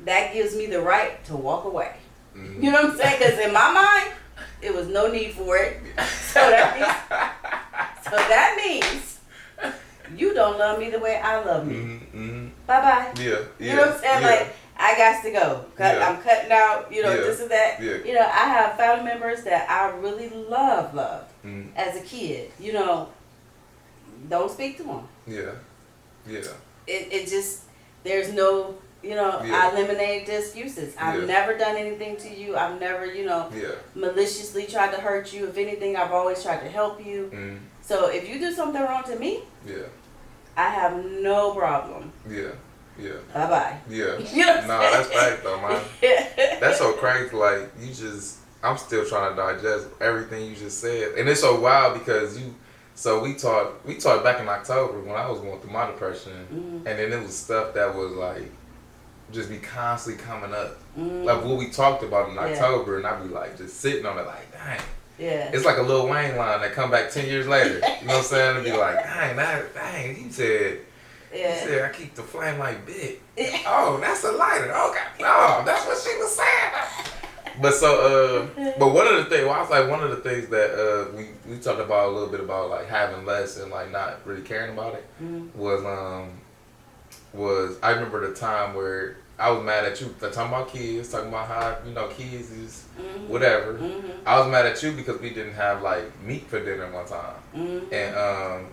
Speaker 1: That gives me the right to walk away. You know what I'm saying? Because in my mind, it was no need for it. So that means you don't love me the way I love me. Bye-bye. You know what I'm saying? Like, I got to go. I'm cutting out, you know, this and that. You know, I have family members that I really loved as a kid. You know, don't speak to them. It just, there's no, you know, I eliminated the excuses. I've never done anything to you. I've never, you know, maliciously tried to hurt you. If anything, I've always tried to help you. So if you do something wrong to me, I have no problem. Bye-bye. You know
Speaker 2: that's fact though, man. That's so crazy. Like, I'm still trying to digest everything you just said. And it's so wild because we talked back in October when I was going through my depression. And then it was stuff that was like, just be constantly coming up. Like what we talked about in October, and I'd be like, just sitting on it like, dang. It's like a Lil Wayne line that come back 10 years later. You know what I'm saying? And be like, dang, he said, I keep the flame like big. Oh, that's a lighter. Okay. No, that's what she was saying. But so, but one of the things that we talked about a little bit about like having less and like not really caring about it was I remember the time where I was mad at you for talking about kids, talking about how, you know, kids is whatever. I was mad at you because we didn't have like meat for dinner one time. And I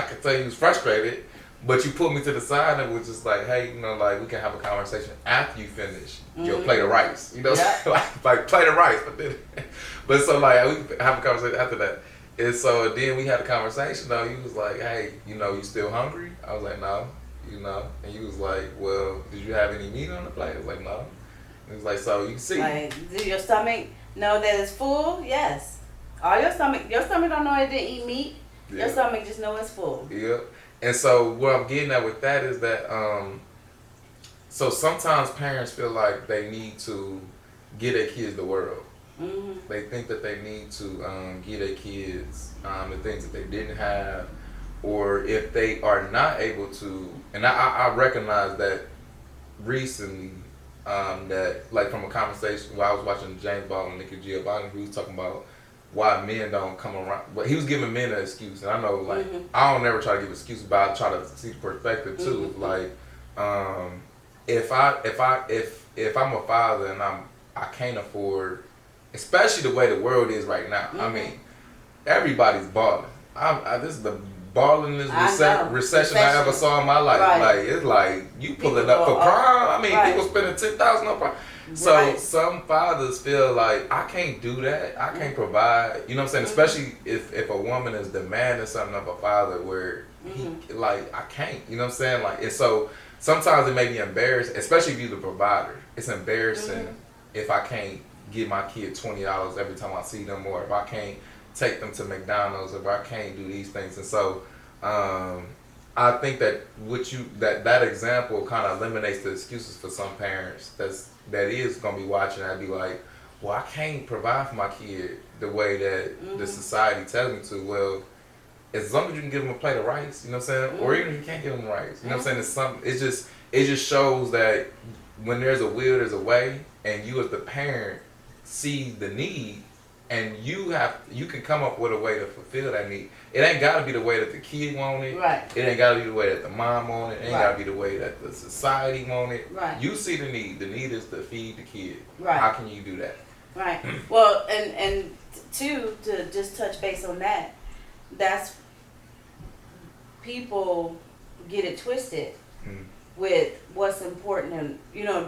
Speaker 2: could tell you was frustrated, but you pulled me to the side and was just like, hey, you know, like we can have a conversation after you finish your plate of rice. You know, like plate of rice for dinner. But so like we could have a conversation after that. And so then we had a conversation though. You was like, hey, you know, you still hungry? I was like, no. You know, and you was like, well, did you have any meat on the plate? I was like, no. And he was like, so you can see.
Speaker 1: Like, do your stomach know that it's full? Yes. Your stomach don't know it didn't eat meat. Your stomach just know it's full.
Speaker 2: And so what I'm getting at with that is that, so sometimes parents feel like they need to give their kids the world. They think that they need to give their kids the things that they didn't have. Or if they are not able to, and I recognize that recently, that like from a conversation where I was watching James Baldwin and Nikki Giovanni, he was talking about why men don't come around. But he was giving men an excuse, and I know like I don't never try to give excuses, but I try to see perspective too. Like if I'm a father and I can't afford, especially the way the world is right now. I mean, everybody's balling. This is the ballingest recession I ever saw in my life. Like it's like you pulling up for prom. I mean, people spending $10,000 on prom. So some fathers feel like I can't do that. I can't provide. You know what I'm saying? Especially if a woman is demanding something of a father, where he like I can't. You know what I'm saying? Like, and so sometimes it may be embarrassing, especially if you're the provider. It's embarrassing if I can't give my kid $20 every time I see them, or if I can't take them to McDonald's, if I can't do these things. And so I I think that that example kind of eliminates the excuses for some parents that is gonna be watching. I'd be like, well, I can't provide for my kid the way that the society tells me to. Well, as long as you can give them a plate of rice, you know what I'm saying, or even if you can't give them rice, you know what I'm saying. It's something. It just shows that when there's a will, there's a way, and you as the parent see the need. And you can come up with a way to fulfill that need. It ain't gotta be the way that the kid want it.
Speaker 1: Right.
Speaker 2: It ain't gotta be the way that the mom want it. It ain't gotta be the way that the society want it.
Speaker 1: Right.
Speaker 2: You see the need. The need is to feed the kid.
Speaker 1: Right.
Speaker 2: How can you do that?
Speaker 1: Right. Well, and two, to just touch base on that, that's people get it twisted with what's important, and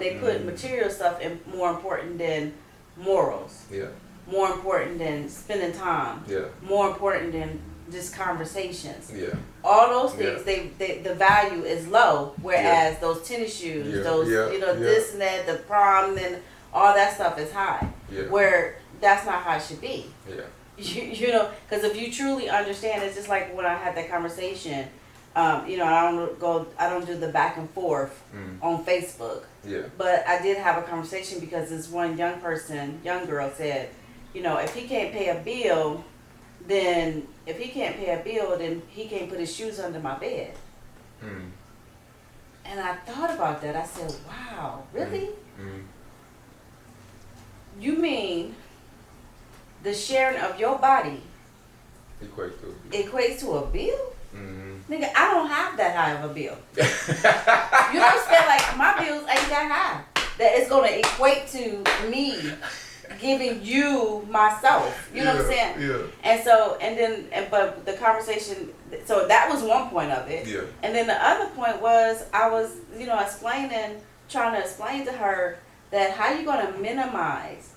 Speaker 1: they put material stuff in more important than morals.
Speaker 2: Yeah.
Speaker 1: More important than spending time.
Speaker 2: Yeah.
Speaker 1: More important than just conversations.
Speaker 2: Yeah.
Speaker 1: All those things, the value is low. Whereas those tennis shoes, this and that, the prom, and all that stuff is high. Yeah. Where that's not how it should be.
Speaker 2: Yeah.
Speaker 1: Because if you truly understand, it's just like when I had that conversation. I don't do the back and forth on Facebook. Yeah. But I did have a conversation because this one young girl said, if he can't pay a bill, then he can't put his shoes under my bed. And I thought about that. I said, wow, really? You mean the sharing of your body equates to a bill? Nigga, I don't have that high of a bill. You know what I'm saying? Like, my bills ain't that high that it's going to equate to me giving you myself. You know what I'm saying? Yeah. But the conversation, so that was one point of it. Yeah. And then the other point was, I was, trying to explain to her that how you going to minimize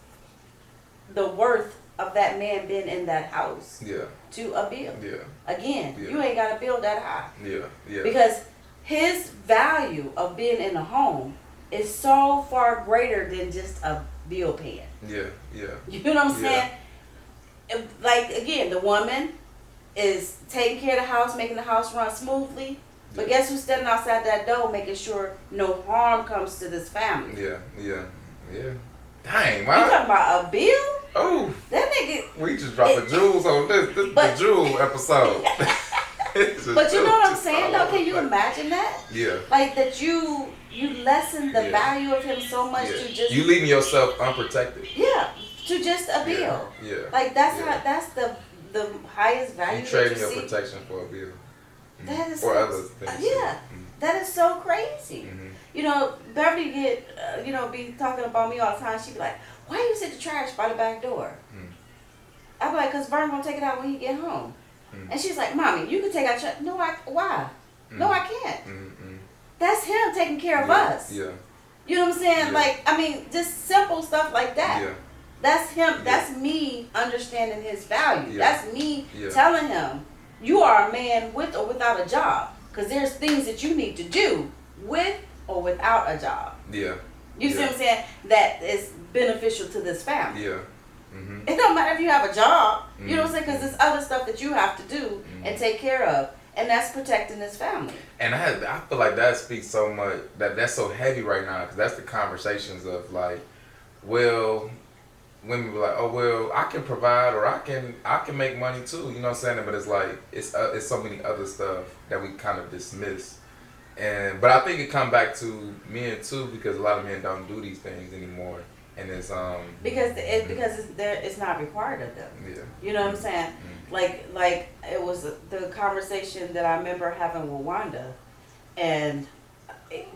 Speaker 1: the worth of that man being in that house to a bill. Yeah. Again, you ain't got a bill that high. Yeah. Yeah. Because his value of being in a home is so far greater than just a bill paying. Yeah. Yeah. You know what I'm saying? Like, again, the woman is taking care of the house, making the house run smoothly. But guess who's standing outside that door making sure no harm comes to this family? Yeah. Yeah. Yeah. Dang, man. You talking about a bill? Oh, that nigga. We just dropping jewels on this the jewel episode. But you know what I'm saying, though? Can you imagine that? Yeah. Like that you lessen the value of him so much to just
Speaker 2: you leaving yourself unprotected.
Speaker 1: Yeah, to just a bill. Yeah. Like that's the highest value. You trading your protection for a bill. That is or other things. Yeah. That is so crazy. Beverly be talking about me all the time. She be like, why you sit the trash by the back door? I be like, because Vern gonna take it out when he get home. And she's like, Mommy, you can take out trash. No, why? No, I can't. That's him taking care of us. Yeah. You know what I'm saying? Yeah. Like, I mean, just simple stuff like that. Yeah. That's him. Yeah. That's me understanding his value. Yeah. That's me telling him, you are a man with or without a job. Because there's things that you need to do with or without a job. Yeah. You see what I'm saying? That is beneficial to this family. Yeah. It don't matter if you have a job. You know what I'm saying? Because there's other stuff that you have to do and take care of. And that's protecting this family. And
Speaker 2: I feel like that speaks so much, that's so heavy right now. Because that's the conversations of like, well, women be like, oh, well, I can provide or I can make money too. You know what I'm saying? But it's like, it's so many other stuff that we kind of dismiss. But I think it come back to men too, because a lot of men don't do these things anymore, and it's
Speaker 1: because it's not required of them. Yeah. You know what I'm saying? Like it was the conversation that I remember having with Wanda and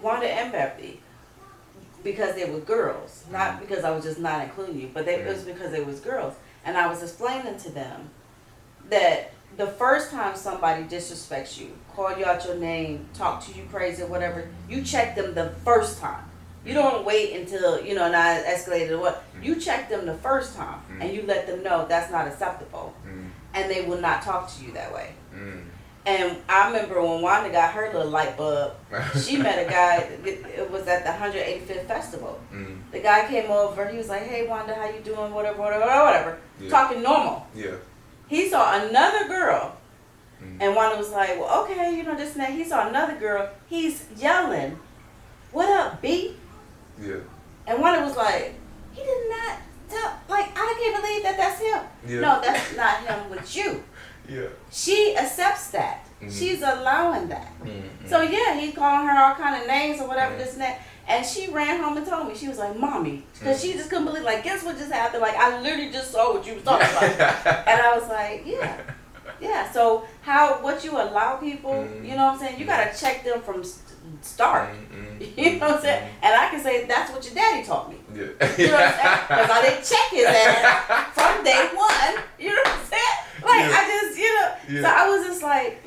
Speaker 1: Beverly, because they were girls, not because I was just not including you, but it was because they was girls, and I was explaining to them that the first time somebody disrespects you, call you out your name, talk to you crazy or whatever, you check them the first time. You don't wait until, now it's escalated or what. You check them the first time and you let them know that's not acceptable. And they will not talk to you that way. And I remember when Wanda got her little light bulb, she met a guy, it was at the 185th festival. The guy came over, he was like, hey Wanda, how you doing, whatever. Yeah. Talking normal. Yeah. He saw another girl And Wanda was like, well, okay, you know, this and that. He saw another girl. He's yelling, what up, B?
Speaker 2: Yeah.
Speaker 1: And Wanda was like, he did not tell, like, I can't believe that that's him.
Speaker 2: Yeah.
Speaker 1: No, that's not him with you.
Speaker 2: Yeah.
Speaker 1: She accepts that. She's allowing that. So, yeah, he's calling her all kind of names or whatever, this and that. And she ran home and told me. She was like, Mommy. Because she just couldn't believe, like, guess what just happened? Like, I literally just saw what you was talking about. And I was like, yeah. Yeah. So, what you allow people, you know what I'm saying? You got to check them from start. You know what I'm saying? And I can say, that's what your daddy taught me.
Speaker 2: Yeah.
Speaker 1: You know what I'm saying? Because I didn't check his ass from day one. You know what I'm saying? Like, I just, you know. So, I was just like,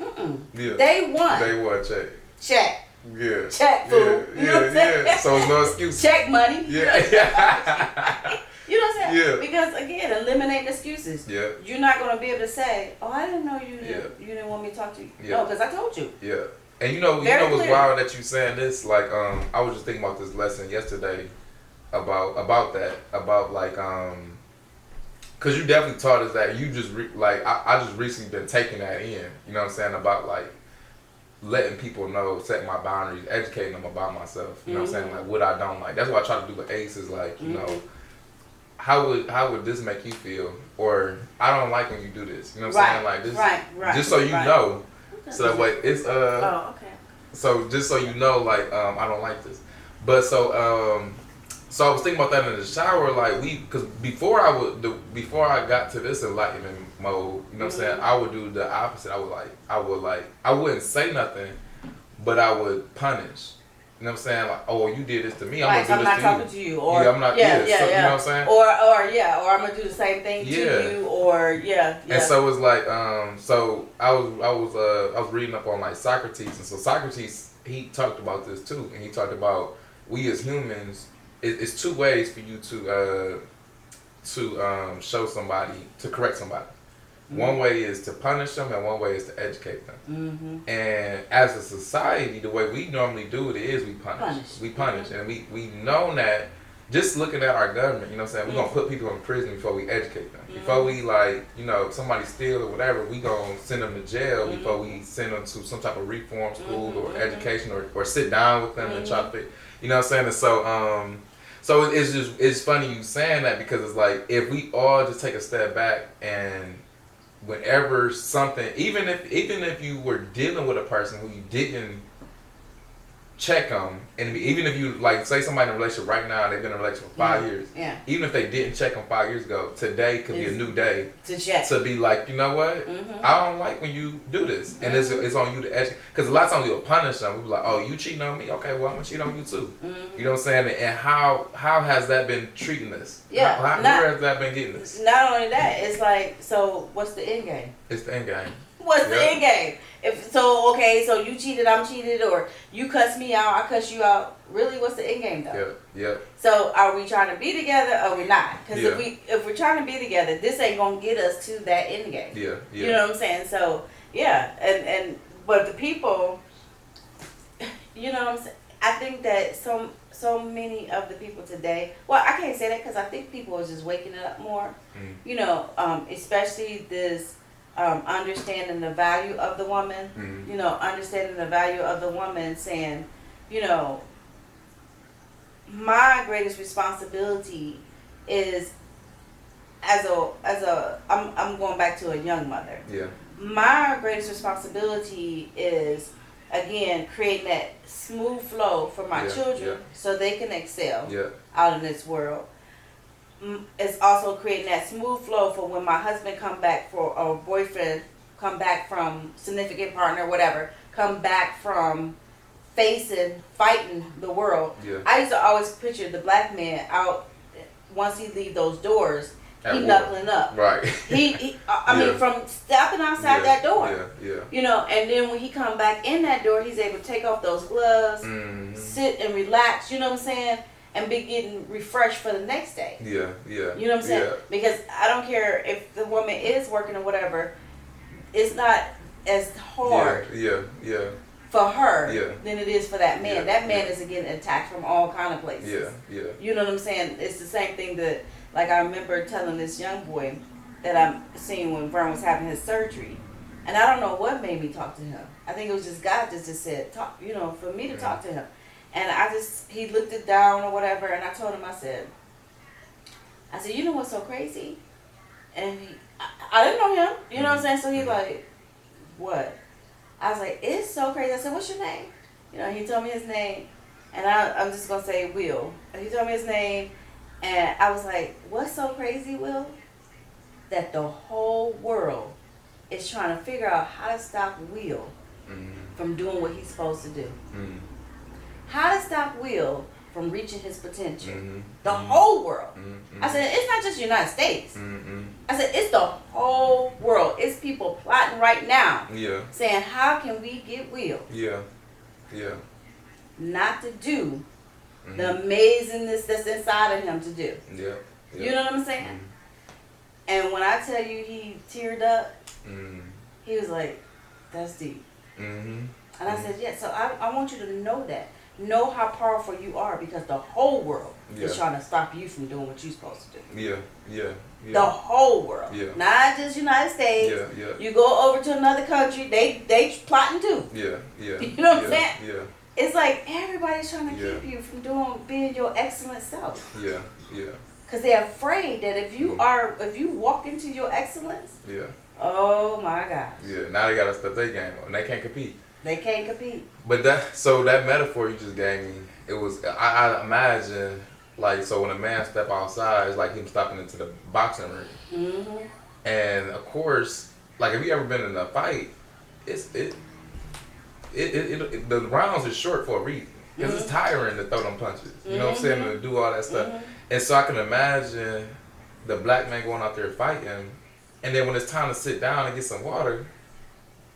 Speaker 1: Day one.
Speaker 2: Day one, check.
Speaker 1: Check.
Speaker 2: Yeah.
Speaker 1: Check food. You know what I'm saying?
Speaker 2: Yeah. So it's no excuse.
Speaker 1: Check money.
Speaker 2: Yeah.
Speaker 1: You know what I'm saying?
Speaker 2: Yeah.
Speaker 1: Because again, eliminate excuses.
Speaker 2: Yeah.
Speaker 1: You're not gonna be able to say, "Oh, I didn't know you didn't want me to talk to you."
Speaker 2: Yeah.
Speaker 1: No, because I told you.
Speaker 2: Yeah. And you know what's wild that you saying this? Like, I was just thinking about this lesson yesterday about that, about like, cause you definitely taught us that. You just I just recently been taking that in. You know what I'm saying? About like letting people know, setting my boundaries, educating them about myself. You know what I'm saying? Like what I don't like. That's what I try to do with Ace is like, you know, how would this make you feel? Or I don't like when you do this. You know what I'm saying? Like this,
Speaker 1: right.
Speaker 2: Just so you know. So that way it's
Speaker 1: Oh, okay.
Speaker 2: So just so you know, like I don't like this. But so I was thinking about that in the shower, like because before I got to this enlightenment mode, you know what I'm saying, I would do the opposite. I wouldn't say nothing, but I would punish. You know what I'm saying? Like, oh, you did this to me, I'm gonna do this to you.
Speaker 1: I'm not talking to you, or
Speaker 2: I'm not. Yeah. You know what I'm saying?
Speaker 1: Or I'm gonna do the same thing to you, or And
Speaker 2: so it's like, so I was reading up on like Socrates, and so Socrates he talked about this too, and he talked about we as humans. It's two ways for you to show somebody, to correct somebody. One way is to punish them, and one way is to educate them. And as a society, the way we normally do it is we punish. We punish, and we know that just looking at our government, you know what I'm saying, we're going to put people in prison before we educate them. Before we, like, you know, if somebody steal or whatever, we going to send them to jail before we send them to some type of reform school or education or sit down with them and try to, you know what I'm saying? And so it's funny you saying that, because it's like if we all just take a step back, and whenever something, even if you were dealing with a person who you didn't check them, and even if you like say somebody in a relationship right now, they've been in a relationship for 5 years, even if they didn't check them 5 years ago, today could be a new day
Speaker 1: to check, to
Speaker 2: be like, you know what, I don't like when you do this, and it's on you to educate, because a lot of times we'll punish them. We'll be like, oh, you cheating on me, okay, well I'm gonna cheat on you too. You know what I'm saying? And how has that been treating us? Where has that been getting us?
Speaker 1: Not only that, it's like, so what's the end game?
Speaker 2: It's the end game.
Speaker 1: What's the end game? So you cheated, I'm cheated, or you cuss me out, I cuss you out. Really, what's the end game though?
Speaker 2: Yeah.
Speaker 1: So are we trying to be together, or we not? Because if we're trying to be together, this ain't gonna get us to that end game.
Speaker 2: Yeah.
Speaker 1: You know what I'm saying? So but the people, you know what I'm saying? I think that so many of the people today, well, I can't say that because I think people are just waking up more. You know, especially this. Understanding the value of the woman, you know, understanding the value of the woman, saying, you know, my greatest responsibility is I'm going back to a young mother.
Speaker 2: Yeah.
Speaker 1: My greatest responsibility is, again, creating that smooth flow for my children so they can excel out in this world. It's also creating that smooth flow for when my husband come back, for or boyfriend come back from significant partner, whatever, come back from fighting the world. I used to always picture the black man out once he leave those doors, he knuckling up.
Speaker 2: Right.
Speaker 1: I mean, from stepping outside that door.
Speaker 2: Yeah.
Speaker 1: You know, and then when he come back in that door, he's able to take off those gloves, sit and relax. You know what I'm saying? And be getting refreshed for the next day.
Speaker 2: Yeah.
Speaker 1: You know what I'm saying? Because I don't care if the woman is working or whatever, it's not as hard for her than it is for that man. That man is getting attacked from all kind of places. You know what I'm saying? It's the same thing that, like, I remember telling this young boy that I'm seeing when Vern was having his surgery. And I don't know what made me talk to him. I think it was just God just said, talk, you know, for me to talk to him. And he looked it down or whatever, and I told him, I said, you know what's so crazy? And I didn't know him, you know what I'm saying? So he's like, what? I was like, it's so crazy. I said, what's your name? You know, he told me his name, and I'm just going to say Will. And he told me his name, and I was like, what's so crazy, Will? That the whole world is trying to figure out how to stop Will from doing what he's supposed to do. How to stop Will from reaching his potential. The whole world. I said, it's not just the United States. I said, it's the whole world. It's people plotting right now. Saying, how can we get Will? Not to do the amazingness that's inside of him to do. You know what I'm saying? And when I tell you he teared up, he was like, that's deep. And I said, yeah, so I want you to know that. Know how powerful you are, because the whole world is trying to stop you from doing what you're supposed to do. The whole world. Not just United States. You go over to another country, they plotting too. You know what I'm saying? It's like everybody's trying to keep you from being your excellent self. Because they're afraid that if you walk into your excellence, oh my gosh.
Speaker 2: Now they gotta step their game up and they can't compete.
Speaker 1: They can't compete.
Speaker 2: But that metaphor you just gave me, it was, I imagine, like, so when a man step outside, it's like him stepping into the boxing ring. And of course, like, if you ever been in a fight, the rounds is short for a reason. Because it's tiring to throw them punches. You know what I'm saying? To do all that stuff. And so I can imagine the black man going out there fighting, and then when it's time to sit down and get some water,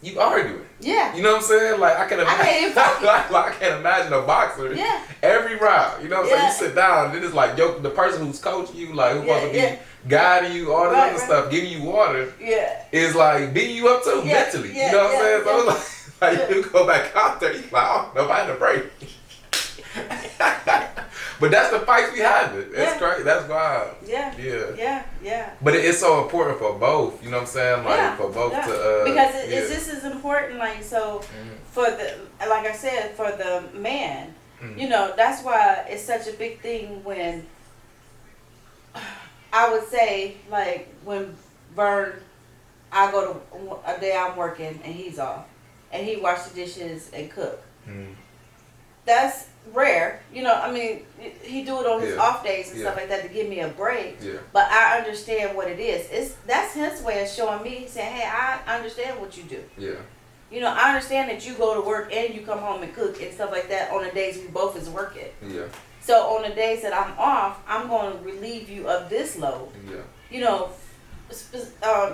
Speaker 2: you arguing. You know what I'm saying? Like, I can imagine, I can't imagine a boxer every round. You know what I'm saying? You sit down, and then it's like, the person who's coaching you, like, who's supposed to be guiding you, all this other stuff, giving you water, is like beating you up too, mentally. You know what I'm saying? So it's like you go back out there, you like, oh, nobody to break. But that's the fights we have. It's crazy. That's wild. But it's so important for both. You know what I'm saying? Like for both to
Speaker 1: because it's just as important. Like, so for like I said, for the man, you know, that's why it's such a big thing when I would say, like, when Vern, I go to a day I'm working and he's off, and he wash the dishes and cook. That's rare, you know. I mean, he do it on his off days and stuff like that to give me a break. But I understand what it is. That's his way of showing me, saying, "Hey, I understand what you do." You know, I understand that you go to work and you come home and cook and stuff like that on the days we both is working. So on the days that I'm off, I'm going to relieve you of this load. You know,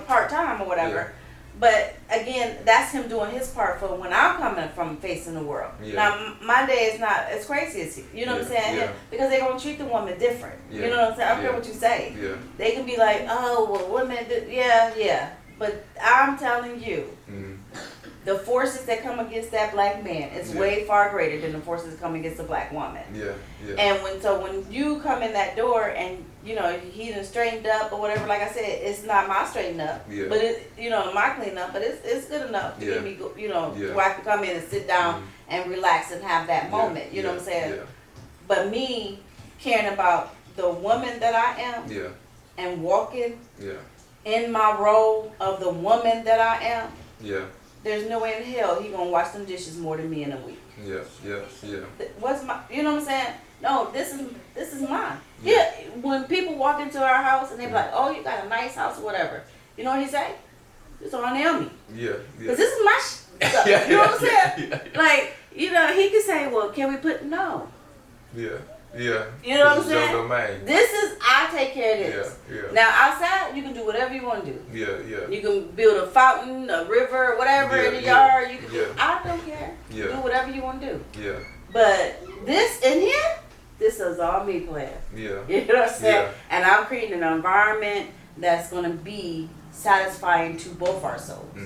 Speaker 1: part time or whatever. But again, that's him doing his part for when I'm coming from facing the world. Now, my day is not as crazy as he. You know what I'm saying? Because they're going to treat the woman different. You know what I'm saying? I don't care what you say. They can be like, oh, well, women do. But I'm telling you, the forces that come against that black man is way far greater than the forces that come against a black woman. And when you come in that door and, you know, he done straightened up or whatever, like I said, it's not my straighten up, but it, you know, my clean up, but it's good enough to give me, you know, where I can come in and sit down and relax and have that moment. You know what I'm saying? But me caring about the woman that I am and walking in my role of the woman that I am, there's no way in hell he gonna wash them dishes more than me in a week. What's my? You know what I'm saying? No, this is mine. When people walk into our house and they be like, "Oh, you got a nice house or whatever," you know what he say? It's on Naomi. Because this is my stuff. You know what I'm saying? Like, you know, he could say, "Well, can we put no?" You know what I'm saying? This is, I take care of this. Now outside, you can do whatever you want to do. You can build a fountain, a river, whatever in the yard. You can do, I don't care. Do whatever you want to do. But this in here, this is all me playing. You know what I'm saying? And I'm creating an environment that's going to be satisfying to both our souls.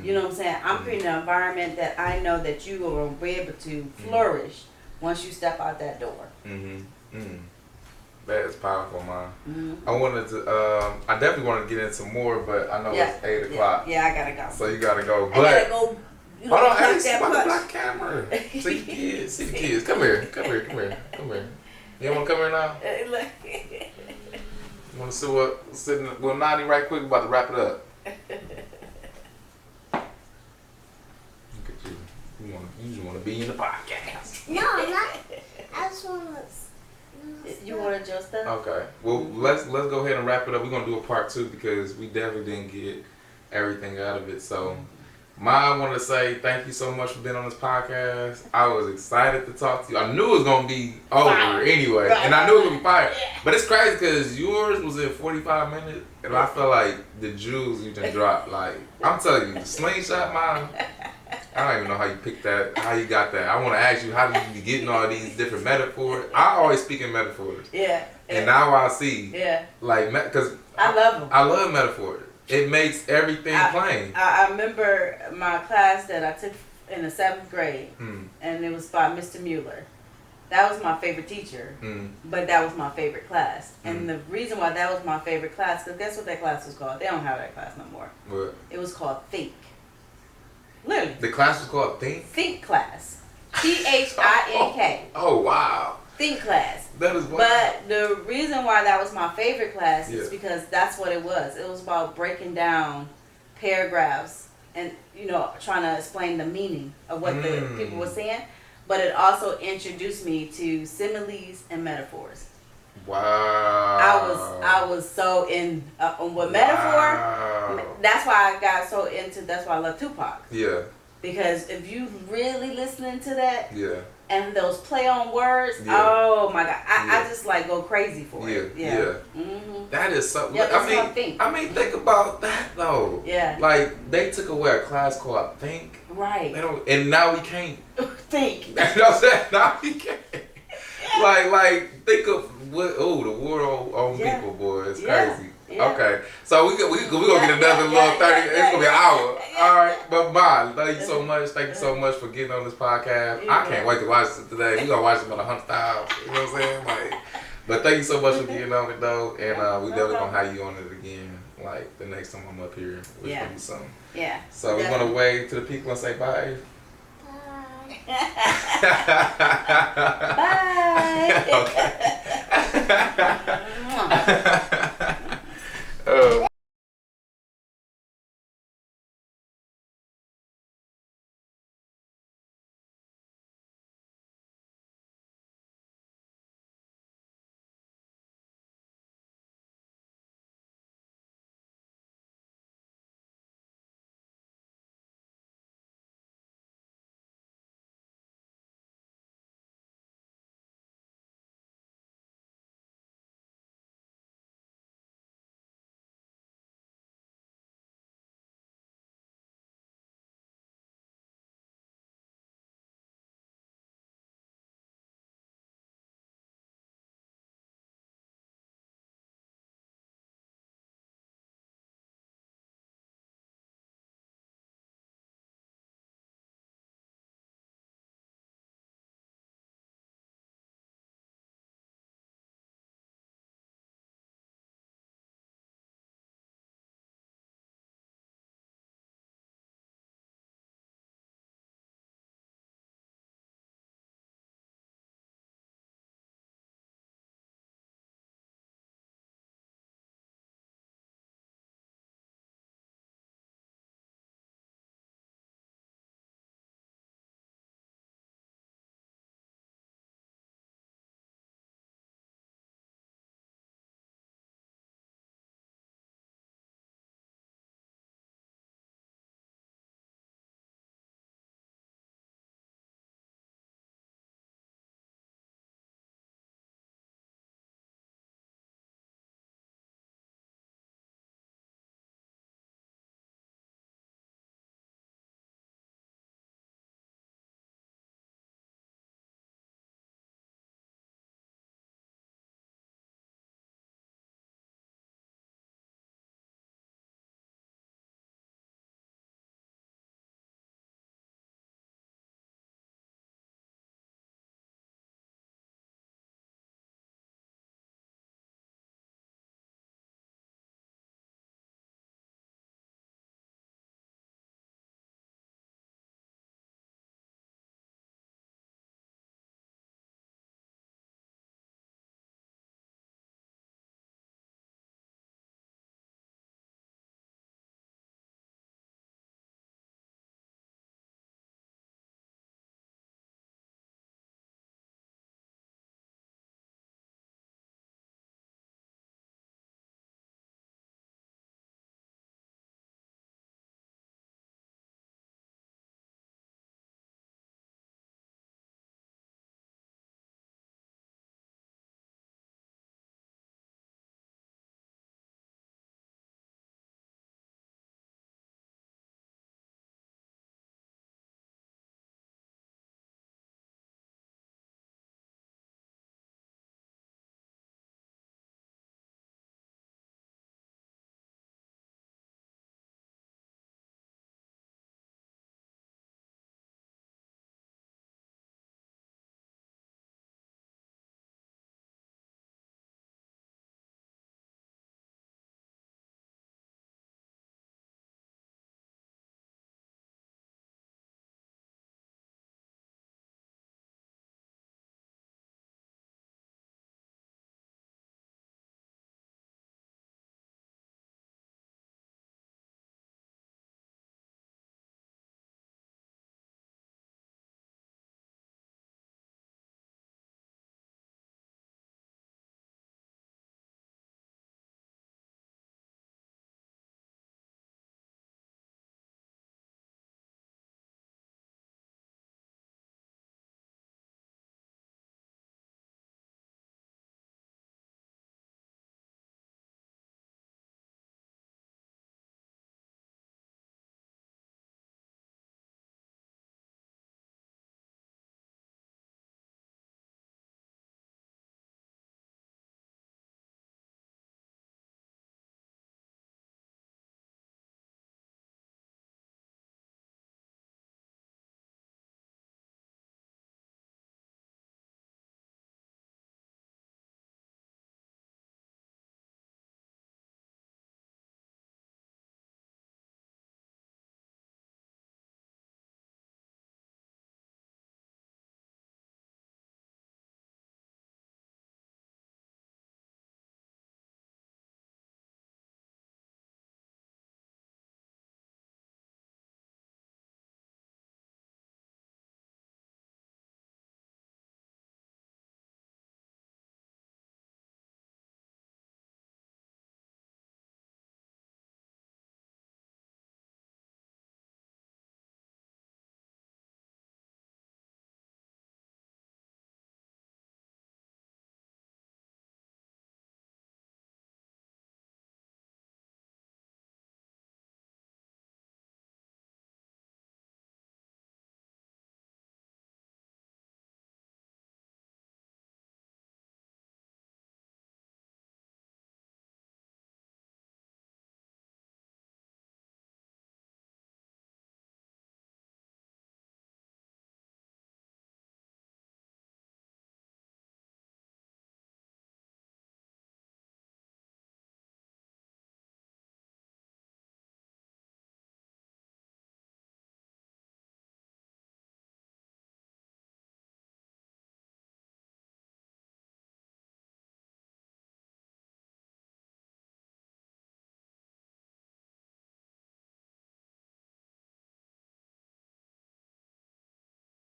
Speaker 1: You know what I'm saying? I'm creating an environment that I know that you will be able to flourish once you step out that door.
Speaker 2: That is powerful, Mom. I wanted to, I definitely want to get into more, but I know it's 8 o'clock.
Speaker 1: Yeah, I gotta go.
Speaker 2: So you gotta go.
Speaker 1: I gotta go.
Speaker 2: Hold on, hey, somebody block the camera. See the kids, see the kids. Come here. You don't want to come here now? You want to see what's sitting? Well, Nani, right quick, we're about to wrap it up. Look at you. You just want to be in the podcast.
Speaker 3: No, not. I just want to.
Speaker 1: You want to adjust that?
Speaker 2: Okay. Well, let's go ahead and wrap it up. We're gonna do a part 2 because we definitely didn't get everything out of it. So, I want to say thank you so much for being on this podcast. I was excited to talk to you. I knew it was gonna be over anyway, and I knew it was gonna be fire. But it's crazy because yours was in 45 minutes, and I felt like the jewels you just dropped. Like I'm telling you, the slingshot, Mom. I don't even know how you picked that, how you got that. I want to ask you, how did you be getting all these different metaphors? I always speak in metaphors.
Speaker 1: Yeah.
Speaker 2: And now I see.
Speaker 1: Yeah.
Speaker 2: Like, because
Speaker 1: I love them.
Speaker 2: I love metaphors. It makes everything plain.
Speaker 1: I remember my class that I took in the 7th grade, and it was by Mr. Mueller. That was my favorite teacher, but that was my favorite class. And the reason why that was my favorite class, because guess what that class was called? They don't have that class no more.
Speaker 2: What?
Speaker 1: It was called Think. Literally.
Speaker 2: The class was called Think?
Speaker 1: Think class. Think.
Speaker 2: Oh, wow.
Speaker 1: Think class.
Speaker 2: That is wild.
Speaker 1: But the reason why that was my favorite class is because that's what it was. It was about breaking down paragraphs and, trying to explain the meaning of what the people were saying. But it also introduced me to similes and metaphors.
Speaker 2: Wow.
Speaker 1: I was so in with metaphor. That's why I got so into. That's why I love Tupac.
Speaker 2: Yeah.
Speaker 1: Because if you really listening to that.
Speaker 2: Yeah.
Speaker 1: And those play on words. Yeah. Oh my God. I just like go crazy for it.
Speaker 2: Yeah.
Speaker 1: Mm-hmm.
Speaker 2: That is something.
Speaker 1: Yeah, I mean,
Speaker 2: think about that though.
Speaker 1: Yeah.
Speaker 2: Like they took away a class called Think.
Speaker 1: Right.
Speaker 2: They don't, and now we can't
Speaker 1: think.
Speaker 2: You know what I'm saying? Now we can't. Like think of what? Oh, the war on people, boy. It's crazy. Yeah. Okay, so we gonna get another little 30. It's gonna be an hour. All right, but bye. Thank you so much. Thank you so much for getting on this podcast. I can't wait to watch it today. We gonna watch it about 100,000. You know what I'm saying? Like, but thank you so much for getting on it though, and we definitely gonna have you on it again. Like the next time I'm up here, which gonna be something.
Speaker 1: Yeah.
Speaker 2: So we're gonna wave to the people and say bye.
Speaker 1: Bye.
Speaker 2: Okay.